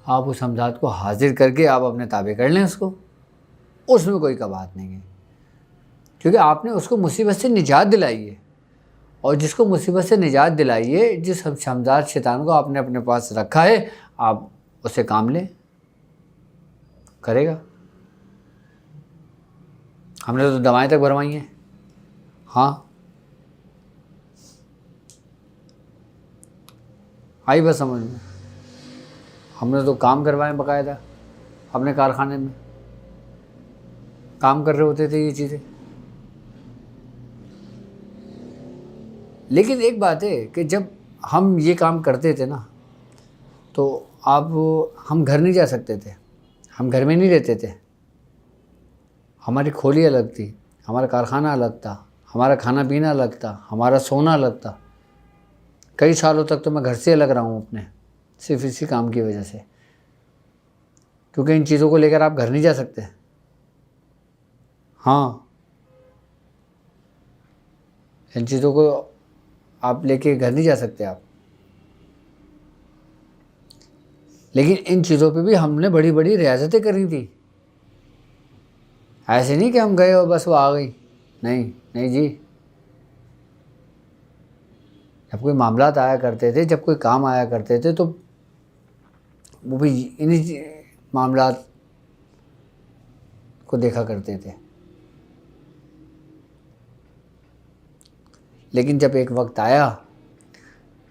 آپ اس ہمزاد کو حاضر کر کے آپ اپنے تابع کر لیں اس کو، اس میں کوئی کبات نہیں ہے، کیونکہ آپ نے اس کو مصیبت سے نجات دلائی ہے، اور جس کو مصیبت سے نجات دلائی ہے، جس ہمزاد شیطان کو آپ نے اپنے پاس رکھا ہے، آپ اسے کام لیں، کرے گا۔ ہم نے تو دوائیں تک بھروائی ہیں، ہاں آئی بس سمجھ میں، ہم نے تو کام کروائے باقاعدہ، اپنے کارخانے میں کام کر رہے ہوتے تھے یہ چیزیں۔ لیکن ایک بات ہے کہ جب ہم یہ کام کرتے تھے نا، تو ہم گھر نہیں جا سکتے تھے، ہم گھر میں نہیں رہتے تھے، ہماری کھولی الگ تھی، ہمارا کارخانہ الگ تھا، ہمارا کھانا پینا الگ تھا، ہمارا سونا الگ تھا۔ کئی سالوں تک تو میں گھر سے الگ رہا ہوں اپنے، صرف اسی کام کی وجہ سے، کیونکہ ان چیزوں کو لے کر آپ گھر نہیں جا سکتے۔ ہاں، ان چیزوں کو آپ لے کے گھر نہیں جا سکتے آپ، لیکن ان چیزوں پہ بھی ہم نے بڑی بڑی ریاضتیں کری تھی، ایسے نہیں کہ ہم گئے اور بس وہ آ گئی، نہیں جی۔ جب کوئی معاملات آیا کرتے تھے، جب کوئی کام آیا کرتے تھے، تو وہ بھی انہی معاملات کو دیکھا کرتے تھے۔ لیکن جب ایک وقت آیا،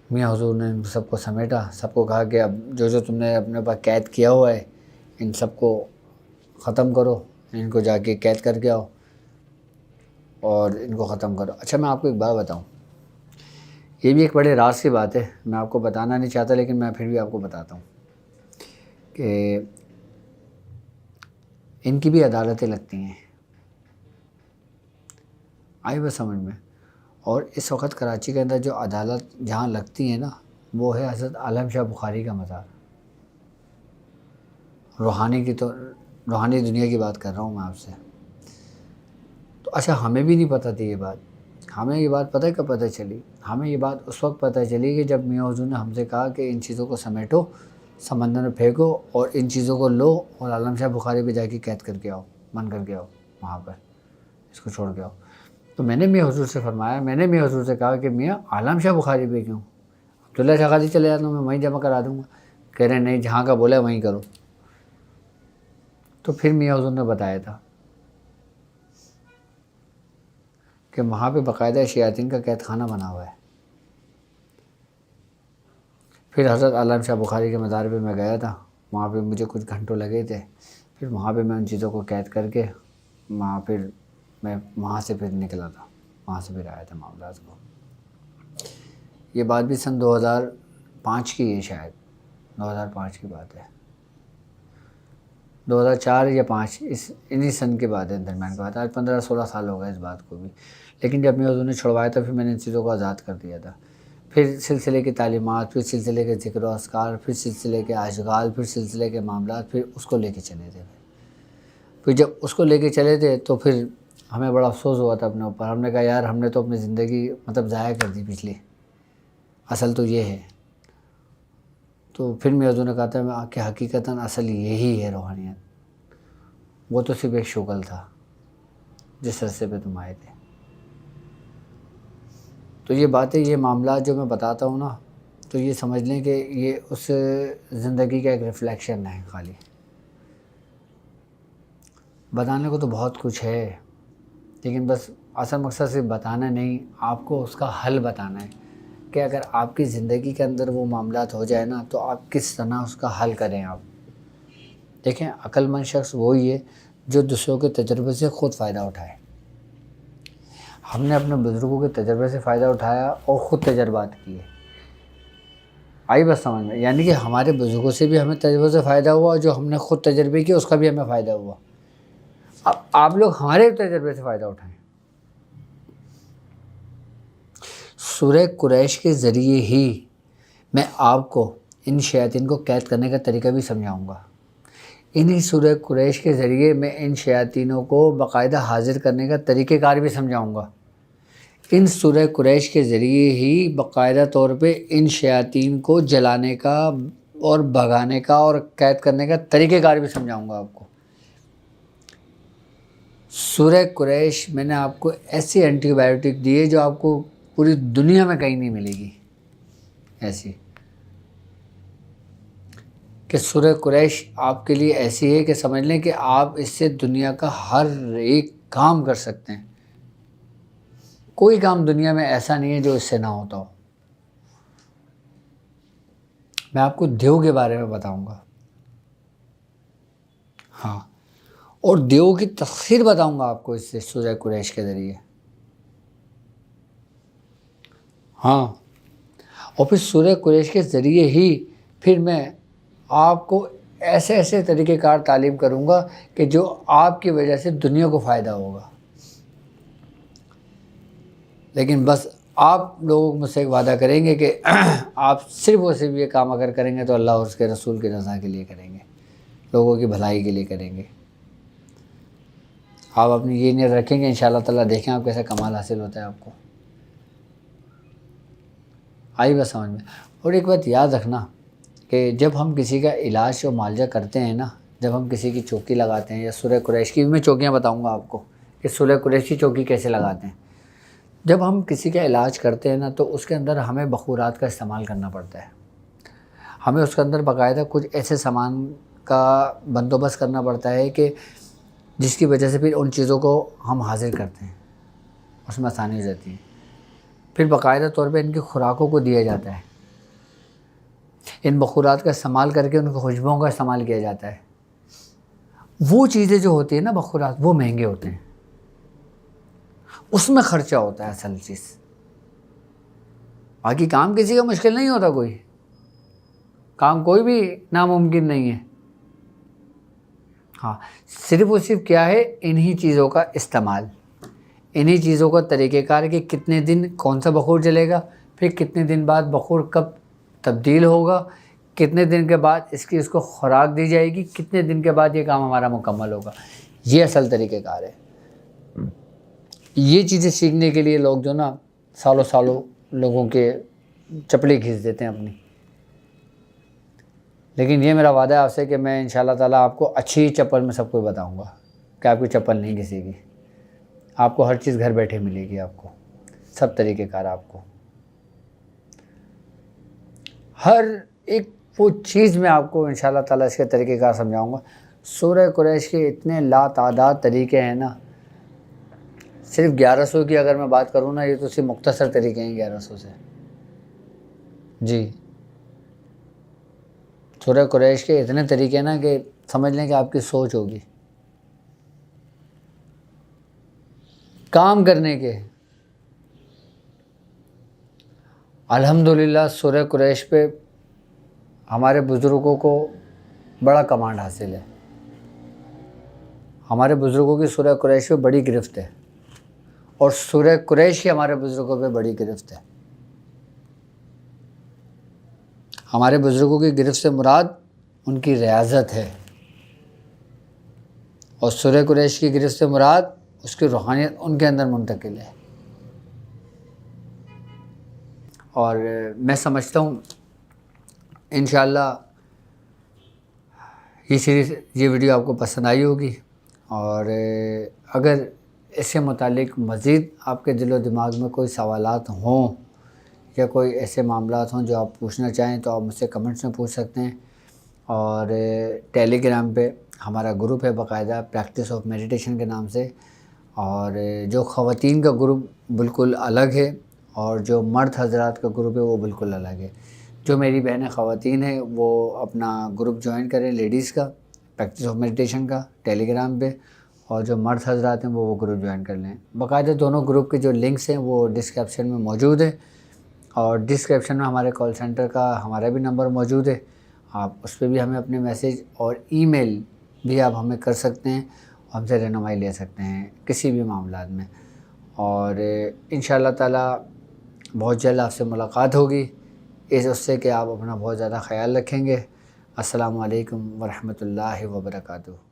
میاں حضور نے ان سب کو سمیٹا، سب کو کہا کہ اب جو تم نے اپنے پاس قید کیا ہوا ہے، ان سب کو ختم کرو، ان کو جا کے قید کر کے آؤ اور ان کو ختم کرو۔ اچھا، میں آپ کو ایک بات بتاؤں، یہ بھی ایک بڑے راز کی بات ہے، میں آپ کو بتانا نہیں چاہتا، لیکن میں پھر بھی آپ کو بتاتا ہوں کہ ان کی بھی عدالتیں لگتی ہیں، آئی بس سمجھ میں۔ اور اس وقت کراچی کے اندر جو عدالت جہاں لگتی ہیں نا، وہ ہے حضرت عالم شاہ بخاری کا مزار، روحانی دنیا کی بات کر رہا ہوں میں آپ سے۔ تو اچھا، ہمیں بھی نہیں پتہ تھی یہ بات، ہمیں یہ بات پتہ کب پتہ چلی؟ ہمیں یہ بات اس وقت پتہ چلی کہ جب میاں حضور نے ہم سے کہا کہ ان چیزوں کو سمیٹو، سمندر میں پھینکو، اور ان چیزوں کو لو اور عالم شاہ بخاری پہ جا کے قید کر کے آؤ، بند کر کے آؤ، وہاں پر اس کو چھوڑ کے آؤ۔ تو میں نے میاں حضور سے فرمایا، میں نے میاں حضور سے کہا کہ میاں عالم شاہ بخاری پہ کیوں؟ عبداللہ شاہ غازی چلے جاتا ہوں، میں وہیں جمع کرا دوں گا۔ کہہ رہے نہیں، جہاں کا بولا وہیں کرو۔ تو پھر میاں حضور نے بتایا تھا کہ وہاں پہ باقاعدہ شیاطین کا قید خانہ بنا ہوا ہے۔ پھر حضرت عالم شاہ بخاری کے مزار پہ میں گیا تھا، وہاں پہ مجھے کچھ گھنٹوں لگے تھے، پھر وہاں پہ میں ان چیزوں کو قید کر کے میں وہاں سے پھر نکلا تھا، وہاں سے پھر آیا تھا معاملات کو۔ یہ بات بھی سن 2005 کی ہے، شاید 2005 کی بات ہے، 2004 یا 5، انہی سن کے بعد ہے، درمیان کی بات ہے، آج 15-16 سال ہو گئے اس بات کو بھی۔ لیکن جب میاں حضور نے چھڑوایا تھا، پھر میں نے ان چیزوں کو آزاد کر دیا تھا۔ پھر سلسلے کی تعلیمات، پھر سلسلے کے ذکر و اذکار، پھر سلسلے کے اشغال، پھر سلسلے کے معاملات، پھر اس کو لے کے چلے تھے۔ پھر جب اس کو لے کے چلے تھے تو پھر ہمیں بڑا افسوس ہوا تھا اپنے اوپر، ہم نے کہا یار، ہم نے تو اپنی زندگی ضائع کر دی پچھلی، اصل تو یہ ہے۔ تو پھر میاں حضور نے کہا تھا کہ حقیقتاً اصل یہی ہے روحانیت، وہ تو صرف ایک شغل تھا جس رستے پہ تم آئے تھے۔ تو یہ باتیں، یہ معاملات جو میں بتاتا ہوں نا، تو یہ سمجھ لیں کہ یہ اس زندگی کا ایک ریفلیکشن ہے خالی۔ بتانے کو تو بہت کچھ ہے، لیکن بس اصل مقصد صرف بتانا نہیں، آپ کو اس کا حل بتانا ہے کہ اگر آپ کی زندگی کے اندر وہ معاملات ہو جائے نا، تو آپ کس طرح اس کا حل کریں آپ۔ دیکھیں عقل مند شخص وہی ہے جو دوسروں کے تجربے سے خود فائدہ اٹھائے۔ ہم نے اپنے بزرگوں کے تجربے سے فائدہ اٹھایا اور خود تجربات کیے۔ آئی بس سمجھ میں، یعنی کہ ہمارے بزرگوں سے بھی ہمیں تجربے سے فائدہ ہوا، جو ہم نے خود تجربے کیے اس کا بھی ہمیں فائدہ ہوا۔ اب آپ لوگ ہمارے تجربے سے فائدہ اٹھائیں۔ سورہ قریش کے ذریعے ہی میں آپ کو ان شیاطین کو قید کرنے کا طریقہ بھی سمجھاؤں گا۔ انہی سورہ قریش کے ذریعے میں ان شیاطینوں کو باقاعدہ حاضر کرنے کا طریقہ کار بھی سمجھاؤں گا۔ ان سورہ قریش کے ذریعے ہی باقاعدہ طور پہ ان شیاطین کو جلانے کا اور بھگانے کا اور قید کرنے کا طریقہ کار بھی سمجھاؤں گا آپ کو۔ سورہ قریش میں نے آپ کو ایسی اینٹی بائیوٹک دی ہے جو آپ کو پوری دنیا میں کہیں نہیں ملے گی، ایسی کہ سورہ قریش آپ کے لیے ایسی ہے کہ سمجھ لیں کہ آپ اس سے دنیا کا ہر ایک کام کر سکتے ہیں۔ کوئی کام دنیا میں ایسا نہیں ہے جو اس سے نہ ہوتا ہو۔ میں آپ کو دیو کے بارے میں بتاؤں گا، ہاں، اور دیو کی تفسیر بتاؤں گا آپ کو اس سے سورہ قریش کے ذریعے، ہاں، اور پھر سورہ قریش کے ذریعے ہی پھر میں آپ کو ایسے ایسے طریقہ کار تعلیم کروں گا کہ جو آپ کی وجہ سے دنیا کو فائدہ ہوگا۔ لیکن بس آپ لوگوں مجھ سے ایک وعدہ کریں گے کہ آپ صرف اور صرف یہ کام اگر کریں گے تو اللہ اور اس کے رسول کی رضا کے لیے کریں گے، لوگوں کی بھلائی کے لیے کریں گے۔ آپ اپنی یہ نیت رکھیں گے، انشاءاللہ تعالیٰ دیکھیں آپ کیسا کمال حاصل ہوتا ہے آپ کو۔ آئی بس سمجھ میں۔ اور ایک بات یاد رکھنا کہ جب ہم کسی کا علاج و معالجہ کرتے ہیں نا، جب ہم کسی کی چوکی لگاتے ہیں، یا سورہ قریش کی بھی میں چوکیاں بتاؤں گا آپ کو کہ سورہ قریش کی چوکی کیسے لگاتے ہیں۔ جب ہم کسی کا علاج کرتے ہیں نا تو اس کے اندر ہمیں بخورات کا استعمال کرنا پڑتا ہے۔ ہمیں اس کے اندر باقاعدہ کچھ ایسے سامان کا بندوبست کرنا پڑتا ہے کہ جس کی وجہ سے پھر ان چیزوں کو ہم حاضر کرتے ہیں، اس میں آسانی ہو جاتی ہے۔ پھر باقاعدہ طور پہ ان کی خوراکوں کو دیا جاتا ہے، ان بخورات کا استعمال کر کے ان کی خوشبوؤں کا استعمال کیا جاتا ہے۔ وہ چیزیں جو ہوتی ہیں نا بخورات، وہ مہنگے ہوتے ہیں، اس میں خرچہ ہوتا ہے اصل چیز۔ باقی کام کسی کا مشکل نہیں ہوتا، کوئی کام کوئی بھی ناممکن نہیں ہے، ہاں، صرف اور صرف کیا ہے، انہی چیزوں کا استعمال، انہی چیزوں کا طریقہ کار کہ کتنے دن کون سا بخور جلے گا، پھر کتنے دن بعد بخور کب تبدیل ہوگا، کتنے دن کے بعد اس کو خوراک دی جائے گی، کتنے دن کے بعد یہ کام ہمارا مکمل ہوگا۔ یہ اصل طریقہ کار ہے۔ یہ چیزیں سیکھنے کے لیے لوگ جو نا سالوں سالوں لوگوں کے چپلیں کھینچ دیتے ہیں اپنی۔ لیکن یہ میرا وعدہ ہے آپ سے کہ میں انشاءاللہ تعالیٰ آپ کو اچھی چپل میں سب کچھ بتاؤں گا کہ آپ کی چپل نہیں گھسے گی، آپ کو ہر چیز گھر بیٹھے ملے گی، آپ کو سب طریقہ کار، آپ کو ہر ایک وہ چیز میں آپ کو انشاءاللہ تعالیٰ اس کے طریقہ کار سمجھاؤں گا۔ سورہ قریش کے اتنے لاتعداد طریقے ہیں نا، صرف 1100 کی اگر میں بات کروں نا، یہ تو صرف مختصر طریقے ہیں 1100 سے، جی۔ سورہ قریش کے اتنے طریقے نا کہ سمجھ لیں کہ آپ کی سوچ ہوگی کام کرنے کے۔ الحمدللہ سورہ قریش پہ ہمارے بزرگوں کو بڑا کمانڈ حاصل ہے، ہمارے بزرگوں کی سورہ قریش پہ بڑی گرفت ہے، اور سورہ قریش کی ہمارے بزرگوں پہ بڑی گرفت ہے۔ ہمارے بزرگوں کی گرفت سے مراد ان کی ریاضت ہے، اور سورہ قریش کی گرفت سے مراد اس کی روحانیت ان کے اندر منتقل ہے۔ اور میں سمجھتا ہوں انشاءاللہ یہ سیریز، یہ ویڈیو آپ کو پسند آئی ہوگی، اور اگر اس سے متعلق مزید آپ کے دل و دماغ میں کوئی سوالات ہوں یا کوئی ایسے معاملات ہوں جو آپ پوچھنا چاہیں تو آپ مجھ سے کمنٹس میں پوچھ سکتے ہیں۔ اور ٹیلی گرام پہ ہمارا گروپ ہے باقاعدہ، پریکٹس آف میڈیٹیشن کے نام سے، اور جو خواتین کا گروپ بالکل الگ ہے، اور جو مرد حضرات کا گروپ ہے وہ بالکل الگ ہے۔ جو میری بہنیں خواتین ہیں وہ اپنا گروپ جوائن کریں لیڈیز کا، پریکٹس آف میڈیٹیشن کا ٹیلی گرام پہ، اور جو مرد حضرات ہیں وہ گروپ جوائن کر لیں۔ باقاعدہ دونوں گروپ کے جو لنکس ہیں وہ ڈسکرپشن میں موجود ہیں، اور ڈسکرپشن میں ہمارے کال سینٹر کا ہمارا بھی نمبر موجود ہے، آپ اس پہ بھی ہمیں اپنے میسیج اور ای میل بھی آپ ہمیں کر سکتے ہیں، ہم سے رہنمائی لے سکتے ہیں کسی بھی معاملات میں، اور انشاءاللہ تعالی بہت جلد آپ سے ملاقات ہوگی، اس سے کہ آپ اپنا بہت زیادہ خیال رکھیں گے۔ السلام علیکم ورحمۃ اللہ وبرکاتہ۔